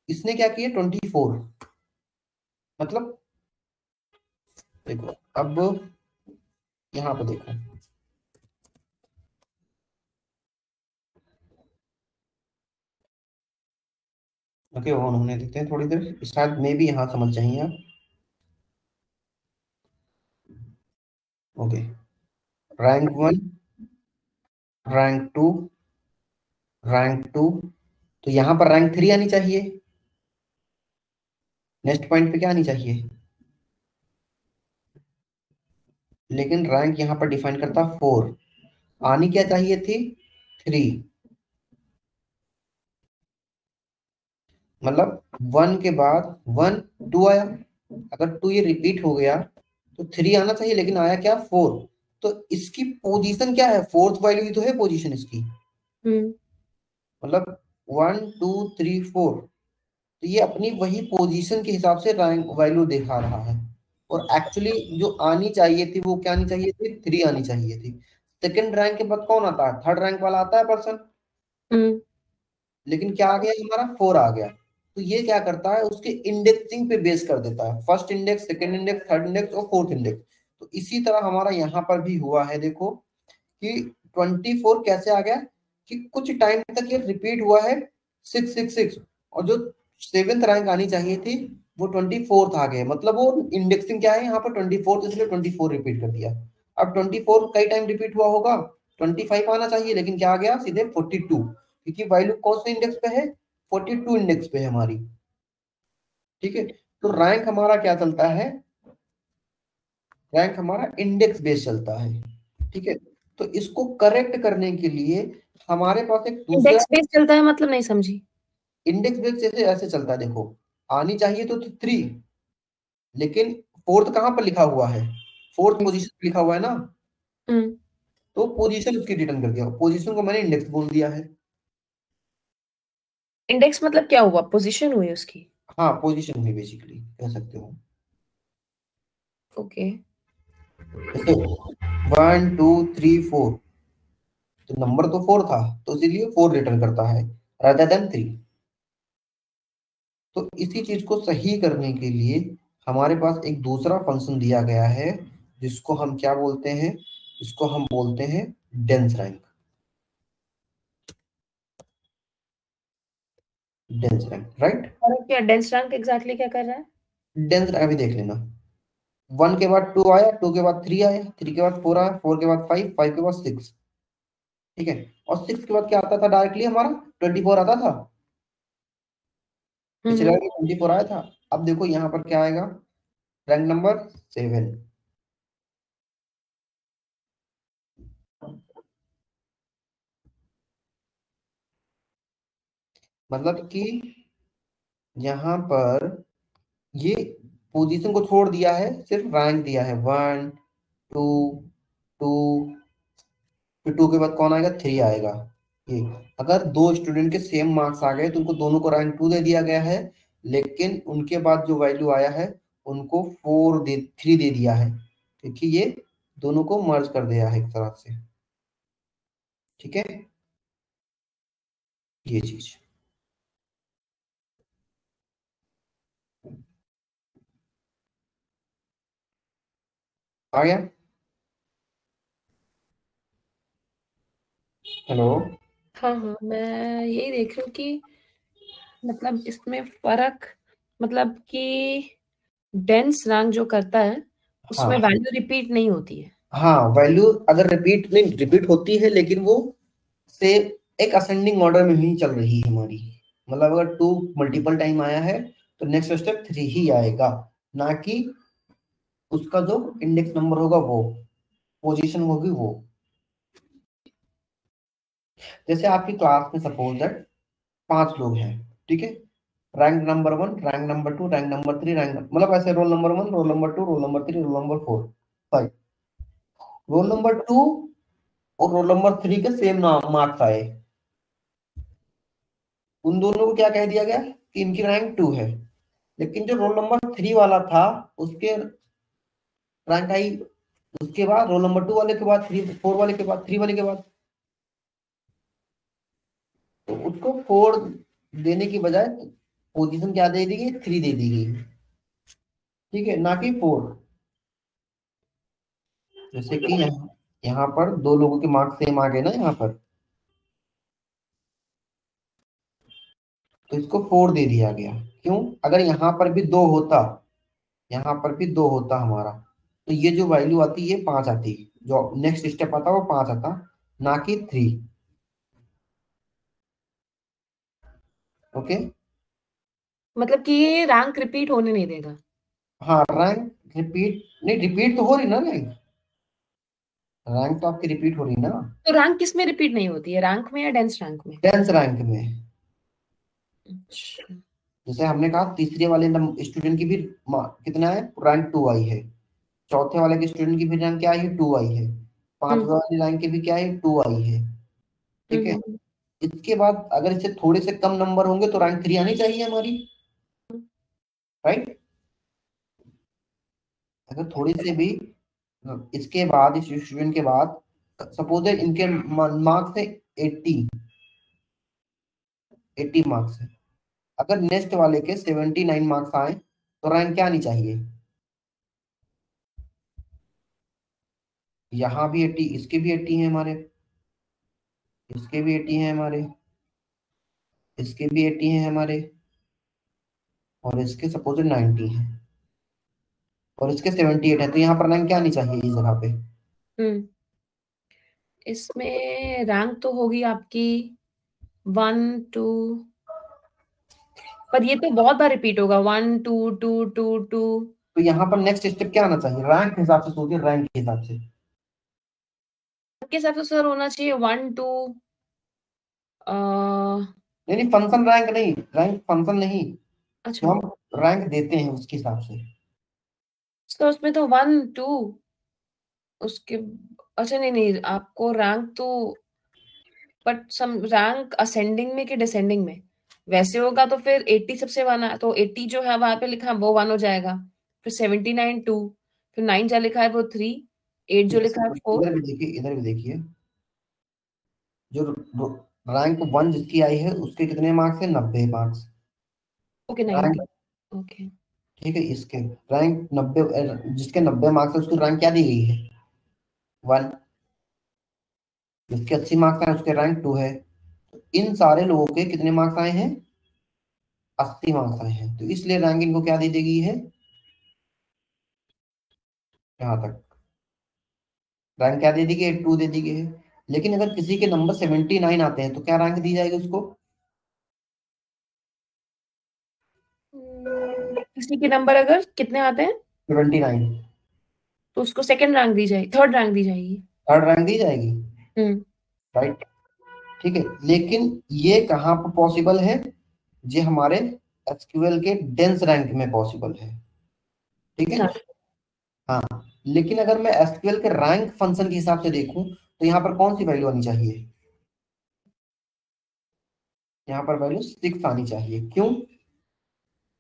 Speaker 1: इसने क्या किया 24, मतलब देखो अब यहाँ पे देखो, ओके ऑन होने देते हैं थोड़ी देर, शायद मे भी यहाँ समझ जाइए आप। ओके, रैंक 1, रैंक 2, रैंक 2, तो यहाँ पर रैंक 3 आनी चाहिए, नेक्स्ट पॉइंट पे क्या आनी चाहिए, लेकिन रैंक यहाँ पर डिफाइन करता 4, आनी क्या चाहिए थी 3, मतलब 1 के बाद 1 2 आया, अगर 2 ये रिपीट हो गया तो 3 आना चाहिए, लेकिन आया क्या 4। तो इसकी पोजीशन क्या है, फोर्थ वैल्यू ही तो है पोजीशन इसकी, मतलब 1 2 3 4, तो ये अपनी वही पोजीशन के हिसाब से रैंक वैल्यू दिखा रहा है। और एक्चुअली जो आनी चाहिए थी वो क्या आनी चाहिए थी, 3 आनी चाहिए थी। सेकंड रैंक के बाद कौन आता है, थर्ड रैंक वाला आता है पर्सन, लेकिन क्या आ गया हमारा 4 आ गया। तो ये क्या करता है, उसके इंडेक्सिंग पे बेस कर देता है, first index, second index, third index और फोर्थ इंडेक्स। तो इसी तरह हमारा यहाँ पर भी हुआ है, देखो कि 24 कैसे आ गया, कि कुछ टाइम तक ये रिपीट हुआ है 666, और जो 7th रैंक आनी चाहिए थी वो 24th आ गए, मतलब वो इंडेक्सिंग क्या है यहाँ पर 24th, इसलिए 24 रिपीट कर दिया। अब 24 कई टाइम रिपीट हुआ होगा, 25 आना चाहिए, लेकिन क्या आ गया सीधे 42, क्योंकि वैल्यू कौन से इंडेक्स पे है, 42 इंडेक्स पे है हमारी। ठीक है, तो रैंक हमारा क्या चलता है, रैंक हमारा इंडेक्स बेस चलता है। ठीक है, तो इसको करेक्ट करने के लिए हमारे पास एक दूसरा
Speaker 2: इंडेक्स बेस चलता है, मतलब नहीं समझी।
Speaker 1: इंडेक्स बेस जैसे ऐसे चलता है, देखो आनी चाहिए तो 3, लेकिन फोर्थ कहां पर लिखा हुआ है, फोर्थ पोजीशन पे लिखा हुआ है ना, तो पोजीशन उसकी रिटर्न कर दिया, पोजीशन को मैंने इंडेक्स बोल दिया है।
Speaker 2: इंडेक्स मतलब क्या हुआ, पोजीशन हुई उसकी।
Speaker 1: हाँ, पोजीशन हुई बेसिकली कह सकते हो।
Speaker 2: ओके,
Speaker 1: जैसे 1 2 3 4, तो नंबर तो 4 था, तो इसीलिए 4 रिटर्न करता है रादर देन 3। तो इसी चीज को सही करने के लिए हमारे पास एक दूसरा फंक्शन दिया गया है, जिसको हम क्या बोलते हैं, इसको हम बोलते हैं dense rank. Dense rank, right.
Speaker 2: और क्या डेंस रैंक एग्जैक्टली क्या कर रहा है।
Speaker 1: डेंस रैंक अभी देख लेना, 1 के बाद 2 आया, 2 के बाद 3 आया, 3 के बाद 4 आया, 4 के बाद 5, 5 के बाद 6। ठीक है, और 6 के बाद क्या आता था डायरेक्टली हमारा 24 आता था, पिछले वाले 24 आया था। अब देखो यहाँ पर क्या आएगा, रैंक नंबर 7। मतलब कि यहाँ पर ये पोजीशन को छोड़ दिया है, सिर्फ रैंक दिया है 1 2 2, फिर 2 के बाद कौन आएगा 3 आएगा। ये अगर दो स्टूडेंट के सेम मार्क्स आ गए तो उनको दोनों को रैंक 2 दे दिया गया है, लेकिन उनके बाद जो वैल्यू आया है उनको 3 दे दिया है, क्योंकि ये दोनों को मर्ज कर दिया है एक तरह से। ठीक है, ये चीज आ गया। हेलो,
Speaker 2: हाँ हाँ, मैं यही देख रही हूँ कि मतलब इसमें फर्क, मतलब कि डेंस रैंक जो करता है उसमें
Speaker 1: हाँ
Speaker 2: वैल्यू रिपीट नहीं होती है।
Speaker 1: हाँ, वैल्यू अगर रिपीट नहीं रिपीट होती है, लेकिन वो से एक असेंडिंग ऑर्डर में ही चल रही है हमारी, मतलब अगर 2 मल्टीपल टाइम आया है तो नेक्स्ट स्टेप 3 ही आएगा, ना कि उसका जो इंडेक्स नंबर होगा वो पोजीशन होगी वो। जैसे आपकी क्लास में सपोज दैट 5 लोग हैं, ठीक है, rank number 1, rank number 2, rank number 3, rank मतलब ऐसे roll number 1, roll number 2, roll number 3, roll number 4, 5। Roll number 2 और रोल नंबर 3 के सेम मार्क्स आए, उन दोनों को क्या कह दिया गया कि इनकी रैंक 2 है। लेकिन जो रोल नंबर 3 वाला था उसके रैंक आई उसके बाद रोल नंबर 2 वाले के बाद 3, 4 वाले के बाद 3 वाले के बाद, तो उसको 4 देने की बजाय पोजीशन क्या दे दी गई, 3 दे दी गई, ठीक है, ना कि 4। जैसे कि यहाँ पर 2 लोगों के मार्क्स सेम आ गए ना यहाँ पर, तो इसको 4 दे दिया गया। क्यों? अगर यहाँ पर भी 2 होता, यहाँ पर भी 2 होता हमारा, तो ये जो वैल्यू आती ये 5 आती, जो नेक्स्ट स्टेप आता वो 5 आता, ना कि 3। ओके,
Speaker 2: मतलब कि ये रैंक रिपीट होने नहीं देगा।
Speaker 1: हाँ रैंक रिपीट नहीं, रिपीट तो हो रही ना, रैंक रैंक तो आपकी रिपीट हो रही ना।
Speaker 2: तो रैंक किस में रिपीट नहीं होती है, रैंक में या डेंस रैंक में?
Speaker 1: डेंस रैंक में।
Speaker 2: अच्छा।
Speaker 1: जैसे हमने कहा तीसरे वाले स्टूडेंट की भी कितना है, रैंक 2 आई है, चौथे वाले के स्टूडेंट की भी रैंक क्या आई है, 2 आई है, पांचवे
Speaker 2: हम्म
Speaker 1: वाले रैंक की भी क्या है, 2 आई है, ठीक है।
Speaker 2: हम्म
Speaker 1: इसके बाद अगर इससे थोड़े से कम नंबर होंगे तो रैंक 3 आनी चाहिए हमारी, राइट। अगर थोड़ी से भी इसके बाद इस स्टूडेंट के बाद सपोज इनके मार्क्स है 80, 80 मार्क्स है, अगर नेक्स्ट वाले के 79 मार्क्स आए तो रैंक क्या आनी चाहिए, यहाँ भी 80, इसके भी 80 है हमारे, इसके भी 80 है हमारे, इसके भी 80 है हमारे, और इसके सपोज 90 है, और इसके 78 है, तो यहाँ पर रैंक क्या आनी चाहिए इस जगह पे।
Speaker 2: हम्म। इसमें रैंक तो होगी आपकी 1 2, पर ये तो बहुत बार रिपीट होगा, 1 2 2 2 2।
Speaker 1: तो यहाँ पर नेक्स्ट स्टेप क्या आना चाहिए, रैंक के हिसाब से सोचिए, रैंक के हिसाब से।
Speaker 2: के हिसाब से सर होना चाहिए 1 2।
Speaker 1: नहीं नहीं, फंक्शन रैंक नहीं, रैंक फंक्शन नहीं, जो
Speaker 2: अच्छा,
Speaker 1: हम रैंक देते हैं उसके हिसाब से।
Speaker 2: तो उसमें तो 1 2 उसके, अच्छा नहीं नहीं, आपको रैंक तो, बट सम रैंक असेंडिंग में कि डिसेंडिंग में, वैसे होगा तो फिर 80 सबसे वन है, तो 80 जो है वहां पे लिखा है वो 1 हो जाएगा, फिर 79 2, फिर 9 जो लिखा है वो 3, 8 जो लिखा है 4।
Speaker 1: इधर भी देखिए, इधर भी देखिए, जो रैंक 1 जिसकी आई है उसके कितने मार्क्स है, 90 मार्क्स।
Speaker 2: Okay
Speaker 1: rank,
Speaker 2: 90। ओके।
Speaker 1: ठीक है, इसके रैंक 90, जिसके 90 मार्क्स है उसकी रैंक क्या दी गई है, 1। जिसके 80 मार्क्स है उसके रैंक 2 है। तो इन सारे लोगों के कितने मार्क्स आए हैं, 80 मार्क्स आए हैं, तो इसलिए रैंक इनको क्या दी गई है, यहाँ तक रैंक क्या दे दी गई है, 2 दे दी गई है। लेकिन अगर किसी के नंबर 79 आते हैं तो क्या रैंक दी जाएगी उसको,
Speaker 2: किसी के नंबर अगर कितने आते हैं
Speaker 1: 79,
Speaker 2: तो उसको सेकंड रैंक दी जाएगी, थर्ड रैंक दी जाएगी।
Speaker 1: थर्ड रैंक दी जाएगी,
Speaker 2: हम्म।
Speaker 1: राइट, ठीक है। लेकिन ये कहाँ पर पॉसिबल है, ये हमारे एसक्यूएल के डेंस रैंक में पॉसिबल है, ठीक है।
Speaker 2: हाँ।
Speaker 1: हाँ, लेकिन अगर मैं एसक्यूएल के रैंक फंक्शन के हिसाब से देखूं तो यहाँ पर कौन सी वैल्यू आनी चाहिए, यहाँ पर वैल्यू 6 आनी चाहिए। क्यों?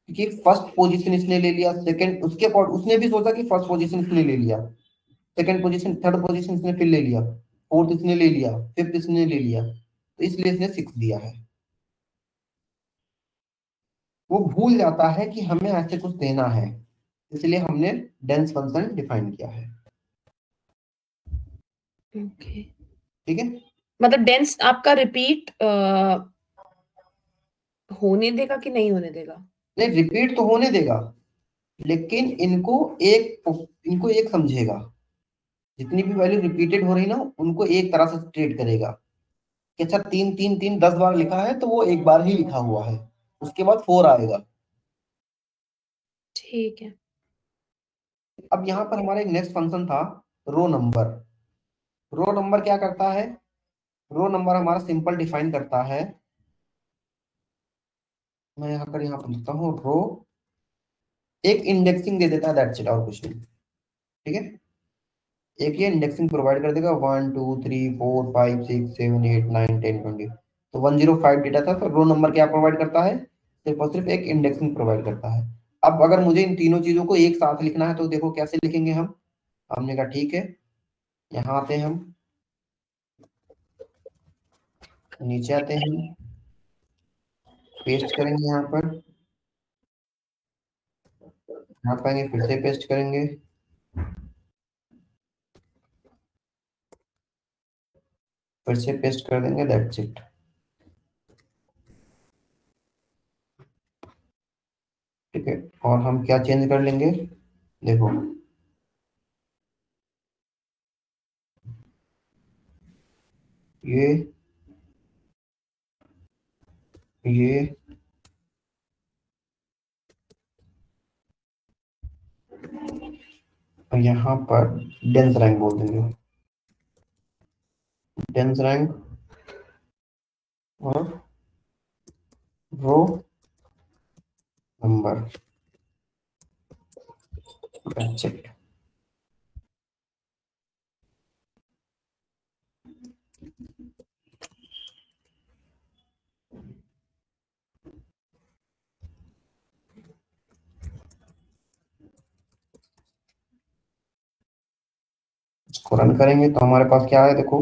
Speaker 1: क्योंकि फर्स्ट पोजीशन इसने ले लिया, सेकंड उसके उसने भी सोचा कि फर्स्ट पोजीशन इसने ले लिया, सेकंड पोजीशन, थर्ड पोजीशन इसने फिर ले लिया, फोर्थ इसने ले लिया, फिफ्थ इसने ले लिया, तो इसलिए इसने 6 दिया है। वो भूल जाता है कि हमें ऐसे कुछ देना है, इसलिए हमने डेंस फंक्शन डिफाइन किया है,
Speaker 2: ओके।
Speaker 1: ठीक है।
Speaker 2: मतलब डेंस आपका रिपीट होने देगा कि नहीं होने देगा?
Speaker 1: नहीं, रिपीट तो होने देगा, लेकिन इनको एक समझेगा, जितनी भी वैल्यू रिपीटेड हो रही ना उनको एक तरह से ट्रीट करेगा। कि अच्छा 3 3 3 10 बार लिखा है तो वो एक बार ही लिखा हुआ है, उसके बाद 4 आएगा।
Speaker 2: ठीक है।
Speaker 1: अब यहाँ पर हमारा एक नेक्स्ट फंक्शन था रो नंबर। रो नंबर क्या करता है? रो नंबर हमारा सिंपल डिफाइन करता है, मैं यहाँ पर लिखता हूँ रो, एक इंडेक्सिंग दे देता है, दैट्स इट, और कुछ नहीं। ठीक है, एक ये इंडेक्सिंग प्रोवाइड कर देगा 1 2 3 4 5 6 7 8 9 10 20। तो 105 डेटा था, तो रो नंबर क्या प्रोवाइड करता है? सिर्फ और सिर्फ एक इंडेक्सिंग प्रोवाइड करता है। अब अगर मुझे इन तीनों चीजों को एक साथ लिखना है तो देखो कैसे लिखेंगे हम। हमने कहा ठीक है, यहाँ आते हैं, हम नीचे आते हैं, पेस्ट करेंगे यहाँ पर, यहाँ पाएंगे, फिर से पेस्ट करेंगे, फिर से पेस्ट कर देंगे, दैट्स इट। ठीक है, और हम क्या चेंज कर लेंगे, देखो ये ये यहाँ पर डेंस रैंक बोल देंगे, डेंस रैंक और रो नंबर, दैट्स इट। इसको रन करेंगे तो हमारे पास क्या है, देखो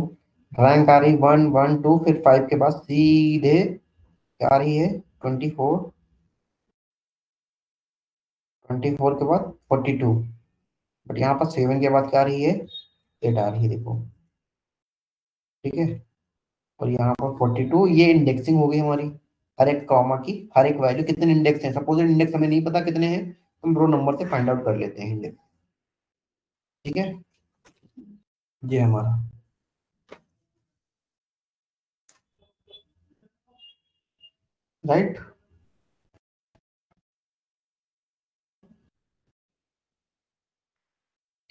Speaker 1: रैंक आ रही 1 1 2, फिर 5 के बाद सीधे क्या आ रही है, 24, 24 के बाद 42, बट यहाँ पर 7 के बाद क्या आ रही है, 8 आ रही है, देखो। ठीक है, और यहाँ पर 42, ये इंडेक्सिंग हो गई हमारी, हर एक कॉमा की हर एक वैल्यू कितने इंडेक्स हैं, सपोज इंडेक्स हमें नहीं पता कितने हैं, हम रो नंबर से फाइंड आउट कर लेते हैं इंडेक्स। ठीक है, ये हमारा, राइट।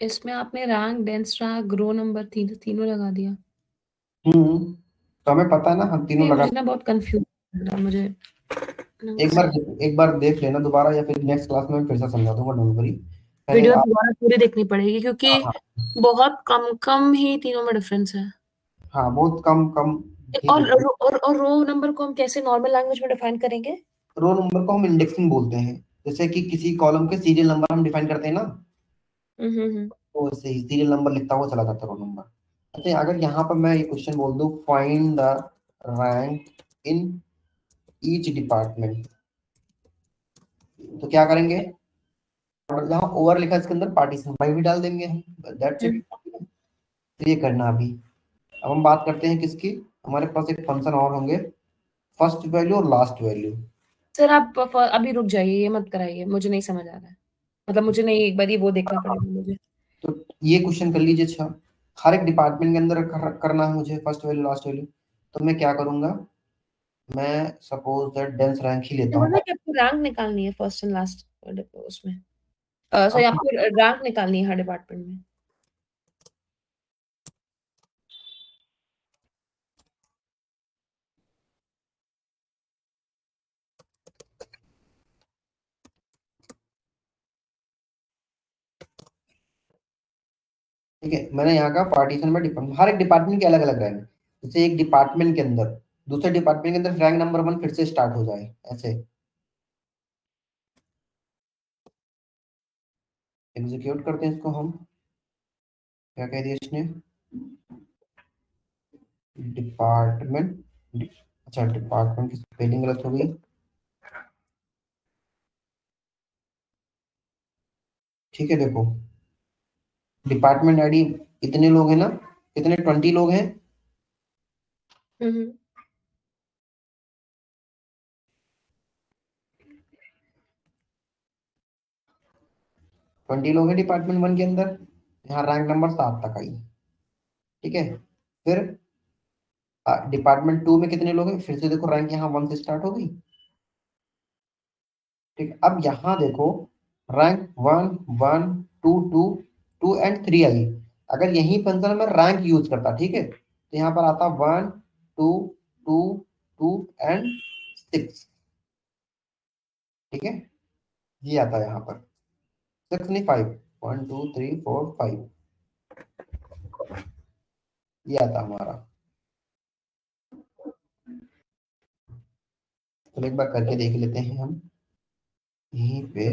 Speaker 2: इसमें आपने rank, dense rank, row number तीनों लगा दिया।
Speaker 1: तो हमें पता है ना, हम तीनों
Speaker 2: नहीं,
Speaker 1: लगा।
Speaker 2: मुझे ना बहुत कंफ्यूज लग रहा है मुझे ढंग
Speaker 1: एक
Speaker 2: से।
Speaker 1: बार एक बार देख लेना दोबारा, या फिर नेक्स्ट क्लास में मैं फिर से समझा दूंगा, डोंट वरी। पहले
Speaker 2: वीडियो
Speaker 1: आप,
Speaker 2: दोबारा पूरी देखनी पड़ेगी क्योंकि
Speaker 1: हाँ हाँ
Speaker 2: बहुत कम कम ही तीनों में डिफरेंस है।
Speaker 1: हाँ, बहुत कम कम ही
Speaker 2: और
Speaker 1: difference।
Speaker 2: रो नंबर को हम कैसे नॉर्मल लैंग्वेज में डिफाइन करेंगे?
Speaker 1: रो नंबर को हम इंडेक्सिंग बोलते हैं, जैसे कि किसी कॉलम के सीरियल नंबर हम डिफाइन करते हैं ना,
Speaker 2: हम्म।
Speaker 1: तो वैसे ही सीरियल नंबर लिखता हुआ चला जाता है रो नंबर। अच्छा, अगर यहाँ पर मैं ये क्वेश्चन बोल दूं, find the rank in each department, तो क्या करेंगे, और जहाँ ओवर लिखा है इसके अंदर पार्टीशन बाई भी डाल देंगे हम, दैट्स इट।
Speaker 2: हम्म।
Speaker 1: तो ये करना अभी। अब हम बात करते हैं किसकी, हमारे पास एक फंक्शन और होंगे, फर्स्ट वैल्यू और लास्ट वैल्यू।
Speaker 2: सर आप अभी रुक जाइए, ये मत कराइए, मुझे नहीं समझ आ रहा है। मतलब मुझे नहीं, एक बार ये वो देखना पड़ेगा मुझे।
Speaker 1: तो ये क्वेश्चन कर लीजिए। अच्छा, हर एक डिपार्टमेंट के अंदर करना है मुझे फर्स्ट वैल्यू लास्ट वैल्यू, तो मैं क्या करूंगा, मैं सपोज दैट डेंस रैंक ही लेता
Speaker 2: ये बोल
Speaker 1: हूँ।
Speaker 2: रहा है कि आपको रैंक निकालनी है फर्स्ट एंड लास्ट उसमें। सॉरी,
Speaker 1: अब
Speaker 2: आपको रैंक निकालनी है हर डिपार्टमेंट में।
Speaker 1: ठीक है, मैंने यहाँ का पार्टीशन में हर एक डिपार्टमेंट के अलग अलग रैंक, जैसे एक डिपार्टमेंट के अंदर दूसरे डिपार्टमेंट के अंदर रैंक नंबर 1 फिर से स्टार्ट हो जाए ऐसे। एग्जीक्यूट करते हैं इसको हम, क्या कह दिया इसने, डिपार्टमेंट, अच्छा डिपार्टमेंट की स्पेलिंग गलत हो गई। ठीक है, देखो डिपार्टमेंट आईडी इतने लोग हैं ना, कितने, 20 लोग हैं।
Speaker 2: हम्म।
Speaker 1: 20 लोग हैं डिपार्टमेंट 1 के अंदर, यहाँ रैंक नंबर 7 तक आई। ठीक है, फिर डिपार्टमेंट 2 में कितने लोग हैं, फिर से देखो रैंक यहाँ 1 से स्टार्ट हो गई। ठीक, अब यहाँ देखो रैंक 1 1 2 2 2 एंड 3 आई। अगर यही फंक्शन में रैंक यूज करता, ठीक है, तो यहाँ पर आता 1 2 2 2 एंड 6। ठीक है, ये आता है यहाँ पर 6 नहीं 5, 1 2 3 4 5, ये आता हमारा। तो एक बार करके देख लेते हैं हम, यहीं पे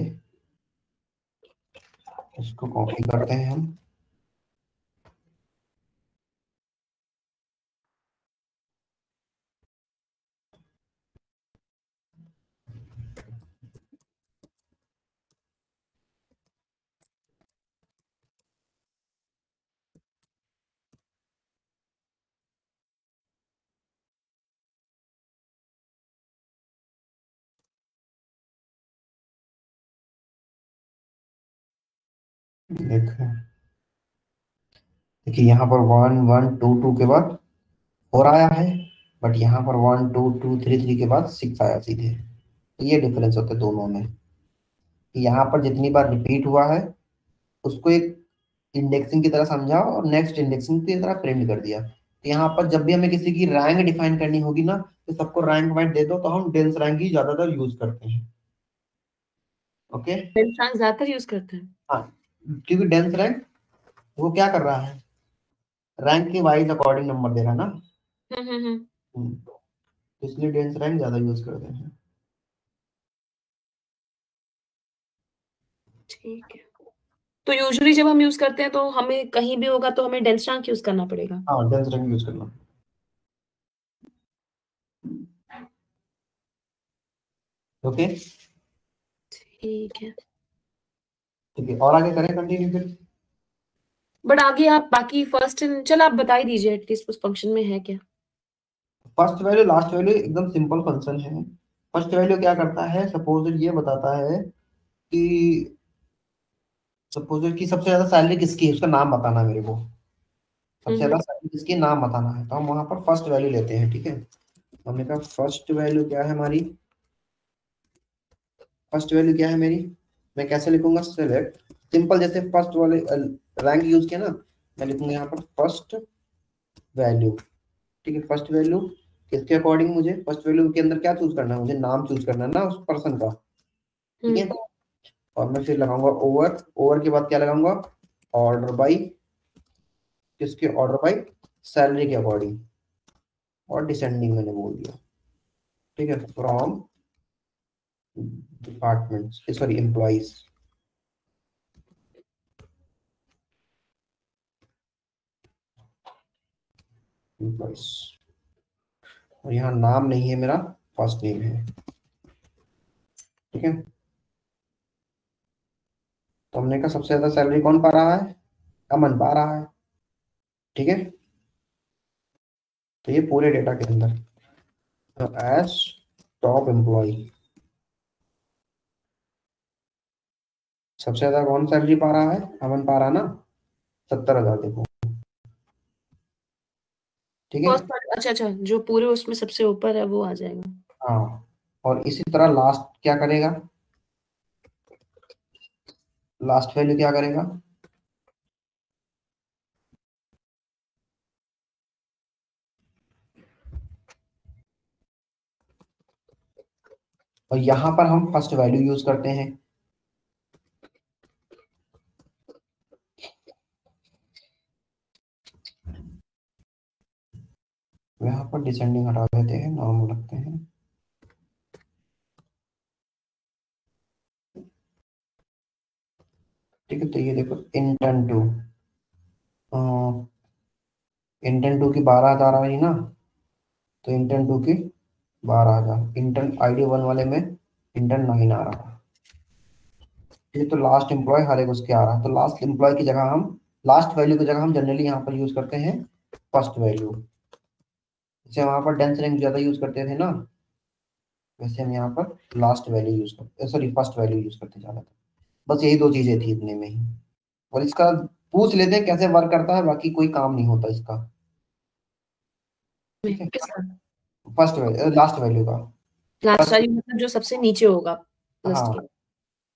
Speaker 1: इसको कॉपी करते हैं हम। देखो देखिए यहाँ पर 1 1 2 2 के बाद 4 आया है, बट यहाँ पर 1 2 2 3 3 के बाद 6 आया सीधे। तो ये डिफरेंस होता है दोनों में, कि यहाँ पर जितनी बार रिपीट हुआ है उसको एक इंडेक्सिंग की तरह समझा और नेक्स्ट इंडेक्सिंग की तरह प्रिंट कर दिया। तो यहाँ पर जब भी हमें किसी की रैंक डिफाइन करनी होगी ना, तो सबको रैंक वाइज दे दो, तो हम डेंस रैंक ही ज्यादातर यूज करते हैं। ओके,
Speaker 2: डेंस रैंक ज्यादातर यूज करते हैं।
Speaker 1: हाँ, क्योंकि डेंस रैंक वो क्या कर रहा है, रैंक के वाइज अकॉर्डिंग नंबर दे रहा है ना।
Speaker 2: हम्म।
Speaker 1: तो इसलिए डेंस रैंक ज्यादा यूज करते हैं।
Speaker 2: ठीक है, तो यूजुअली जब हम यूज करते हैं तो हमें कहीं भी होगा तो हमें डेंस रैंक यूज करना पड़ेगा।
Speaker 1: हाँ, डेंस रैंक यूज करना। ओके,
Speaker 2: ठीक है,
Speaker 1: ठीक है, और आगे करें कंटिन्यू फिर।
Speaker 2: बट आगे आप बाकी फर्स्ट चल आप बता ही दीजिए एटलीस्ट उस फंक्शन में है क्या।
Speaker 1: फर्स्ट वैल्यू लास्ट वैल्यू एकदम सिंपल फंक्शन है। फर्स्ट वैल्यू क्या करता है, सपोज ये बताता है कि सपोज कि सबसे ज्यादा सैलरी किसकी है, उसका नाम बताना है मेरे को। सबसे ज्यादा सैलरी किसकी, नाम बताना है, तो हम वहां पर फर्स्ट वैल्यू लेते हैं। ठीक है, हमने कहा फर्स्ट वैल्यू क्या है हमारी, फर्स्ट वैल्यू क्या है मेरी, मैं कैसे लिखूंगा, सेलेक्ट, सिंपल जैसे फर्स्ट वाले रैंक यूज किया ना, मैं लिखूंगा यहाँ पर फर्स्ट वैल्यू। ठीक है, फर्स्ट वैल्यू किसके अकॉर्डिंग, मुझे फर्स्ट वैल्यू के अंदर क्या चूज करना है, मुझे नाम चूज करना है ना उस पर्सन का। ठीक है, और मैं फिर लगाऊंगा ओवर, ओवर के बाद क्या लगाऊंगा, ऑर्डर बाई, किसके ऑर्डर बाई, सैलरी के अकॉर्डिंग, और डिसेंडिंग मैंने बोल दिया। ठीक है, from department, sorry employees, employees, और यहाँ नाम नहीं है मेरा, फर्स्ट नेम है। ठीक है, तो हमने कहा सबसे ज्यादा सैलरी कौन पा रहा है, अमन पा रहा है। ठीक है, तो ये पूरे डेटा के अंदर एज टॉप एम्प्लॉय सबसे ज्यादा कौन सैलरी पा रहा है, अमन पा रहा है ना, 70,000 देखो। ठीक है,
Speaker 2: फर्स्ट अच्छा अच्छा, जो पूरे उसमें सबसे ऊपर है वो आ जाएगा।
Speaker 1: हाँ, और इसी तरह लास्ट क्या करेगा, लास्ट वैल्यू क्या करेगा, और यहां पर हम फर्स्ट वैल्यू यूज करते हैं। यहाँ पर डिसेंडिंग हटा देते हैं, नॉर्मल रखते हैं। ठीक है, तो ये देखो इंटन टू, इंटन टू की 12,000 आ रही ना, तो इंटन टू की 12,000, इंटन आईडी 1 वाले में इंटन 9 आ रहा है। ये तो लास्ट एम्प्लॉय हर एक उसके आ रहा है, तो लास्ट एम्प्लॉय की जगह हम, लास्ट वैल्यू की जगह हम जनरली यहाँ पर यूज करते हैं फर्स्ट वैल्यू। जैसे वहां पर डेंस रैंक ज्यादा यूज करते थे ना, वैसे हम यहाँ पर लास्ट वैल्यू यूज करते, सॉरी फर्स्ट वैल्यू यूज करते ज्यादा। बस यही दो चीजें थी इतने में ही, और इसका पूछ लेते हैं कैसे वर्क करता है, बाकी कोई काम नहीं होता इसका। ठीक है,
Speaker 2: किसका?
Speaker 1: फर्स्ट वैल्यू लास्ट वैल्यू का।
Speaker 2: लास्ट वाली मतलब जो सबसे नीचे होगा लिस्ट
Speaker 1: हाँ,
Speaker 2: के।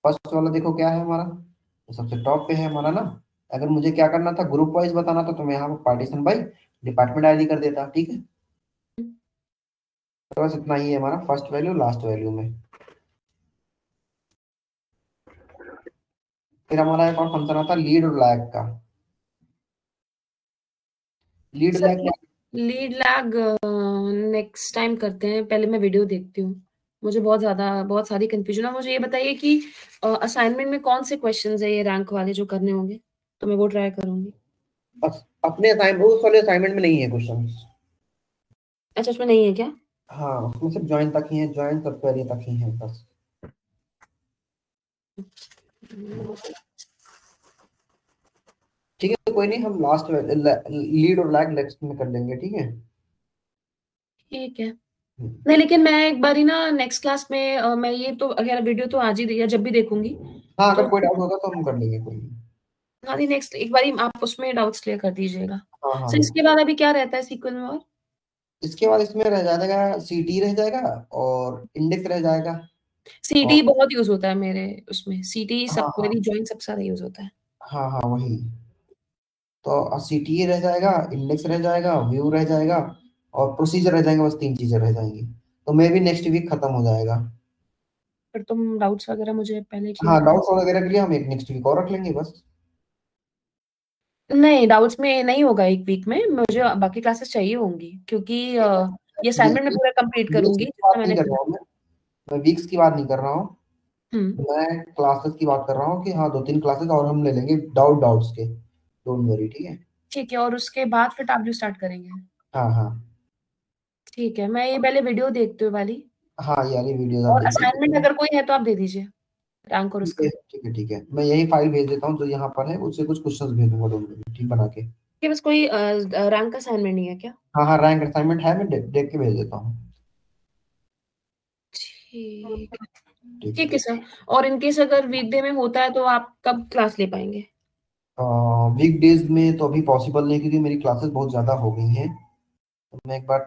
Speaker 1: फर्स्ट वाला देखो क्या है हमारा, तो सबसे टॉप पे है हमारा ना। अगर मुझे क्या करना था, ग्रुप वाइज बताना था, तो मैं यहाँ पर पार्टीशन बाई डिपार्टमेंट आईडी कर देता, ठीक है। तो बस इतना ही है हमारा फर्स्ट वैल्यू लास्ट वैल्यू में। फिर हमारा एक और फंक्शन आता है लीड और लैग का। Lead
Speaker 2: sir
Speaker 1: lag,
Speaker 2: lead lag next time करते हैं, पहले मैं वीडियो देखती हूँ। मुझे बहुत सारी कंफ्यूजन है। मुझे ये बताइए कि असाइनमेंट में कौन से क्वेश्चंस है ये रैंक वाले जो करने होंगे, तो मैं वो ट्राई करूंगी।
Speaker 1: अपने असाइनमेंट, उस वाले असाइनमेंट में नहीं है क्वेश्चन।
Speaker 2: अच्छा, उसमें नहीं है क्या?
Speaker 1: हाँ, उसमें सिर्फ ज्वाइन तक ही है, ज्वाइन सब क्वेरी तक ही है बस। ठीक है, कोई नहीं, हम लास्ट लीड और लैग नेक्स्ट में कर लेंगे, ठीक है।
Speaker 2: ठीक है। नहीं, लेकिन मैं एक बारी ना नेक्स्ट क्लास में मैं ये तो अगर वीडियो तो आज ही या जब भी देखूंगी
Speaker 1: हाँ,
Speaker 2: तो
Speaker 1: अगर कोई डाउट होगा तो हम कर लेंगे, कोई नहीं।
Speaker 2: हाँ जी, नेक्स्ट एक बारी आप उसमें डाउट्स क्लियर कर दीजिएगा।
Speaker 1: हाँ हाँ
Speaker 2: सर
Speaker 1: हाँ।
Speaker 2: इसके बाद अभी क्या रहता है सीक्वल में? और
Speaker 1: इसके बाद इसमें रह जाएगा सीटी रह जाएगा और इंडेक्स रह जाएगा।
Speaker 2: सीटी
Speaker 1: और
Speaker 2: बहुत यूज होता है मेरे उसमें, सीटी
Speaker 1: हाँ
Speaker 2: सब
Speaker 1: हाँ
Speaker 2: क्वेरी ज्वाइन सबसे ज्यादा यूज होता है।
Speaker 1: हाँ हाँ, वही। तो सीटी रह जाएगा, इंडेक्स रह जाएगा, व्यू रह जाएगा और प्रोसीजर रह जाएंगे, बस 3 चीजें रह जाएंगी। तो मे भी नेक्स्ट वीक खत्म हो जाएगा।
Speaker 2: फिर तुम डाउट्स वगैरह मुझे पहले क्लियर
Speaker 1: हाँ,
Speaker 2: कर।
Speaker 1: डाउट्स वगैरह के लिए हम एक नेक्स्ट वीक और रख लेंगे बस।
Speaker 2: नहीं, डाउट्स में नहीं होगा एक वीक में, मुझे बाकी क्लासेस चाहिए होंगी क्योंकि ये असाइनमेंट में पूरा कंप्लीट
Speaker 1: वीक्स
Speaker 2: करूंगी
Speaker 1: की
Speaker 2: जितना
Speaker 1: बात नहीं
Speaker 2: मैंने
Speaker 1: कर
Speaker 2: कर।
Speaker 1: रहा हूँ मैं वीक्स की बात नहीं कर रहा हूँ।
Speaker 2: हम्म।
Speaker 1: मैं क्लासेस की बात कर रहा हूँ कि हाँ, 2-3 क्लासेस और हम ले लेंगे डाउट्स के, डोंट वरी, ठीक है।
Speaker 2: ठीक है, और उसके बाद फिर डब्ल्यू स्टार्ट करेंगे।
Speaker 1: हाँ हाँ
Speaker 2: ठीक है, मैं ये पहले वीडियो देखती हूँ वाली।
Speaker 1: हाँ, यार ये वीडियोस आप
Speaker 2: और
Speaker 1: देख
Speaker 2: असाइनमेंट
Speaker 1: लीजिए।
Speaker 2: अगर कोई है तो आप दे दीजिए, रैंक और
Speaker 1: ठीक है
Speaker 2: उसका।
Speaker 1: ठीक है ठीक है, मैं यही फाइल भेज देता हूँ जो यहाँ पर है, उससे कुछ क्वेश्चंस भेज दूंगा, डोंट वरी, ठीक, बना के।
Speaker 2: कि बस कोई रैंक असाइनमेंट नहीं है क्या?
Speaker 1: हाँ हाँ, रैंक असाइनमेंट है, मैं देख के भेज देता हूँ।
Speaker 2: ठीक है।
Speaker 1: ठीक है।
Speaker 2: ठीक है सर। और इनकेस अगर वीकडे में होता है तो आप कब क्लास ले पाएंगे?
Speaker 1: वीक डेज में तो अभी पॉसिबल नहीं, क्योंकि मेरी क्लासेस बहुत ज्यादा हो गई हैं। तो मैं एक बार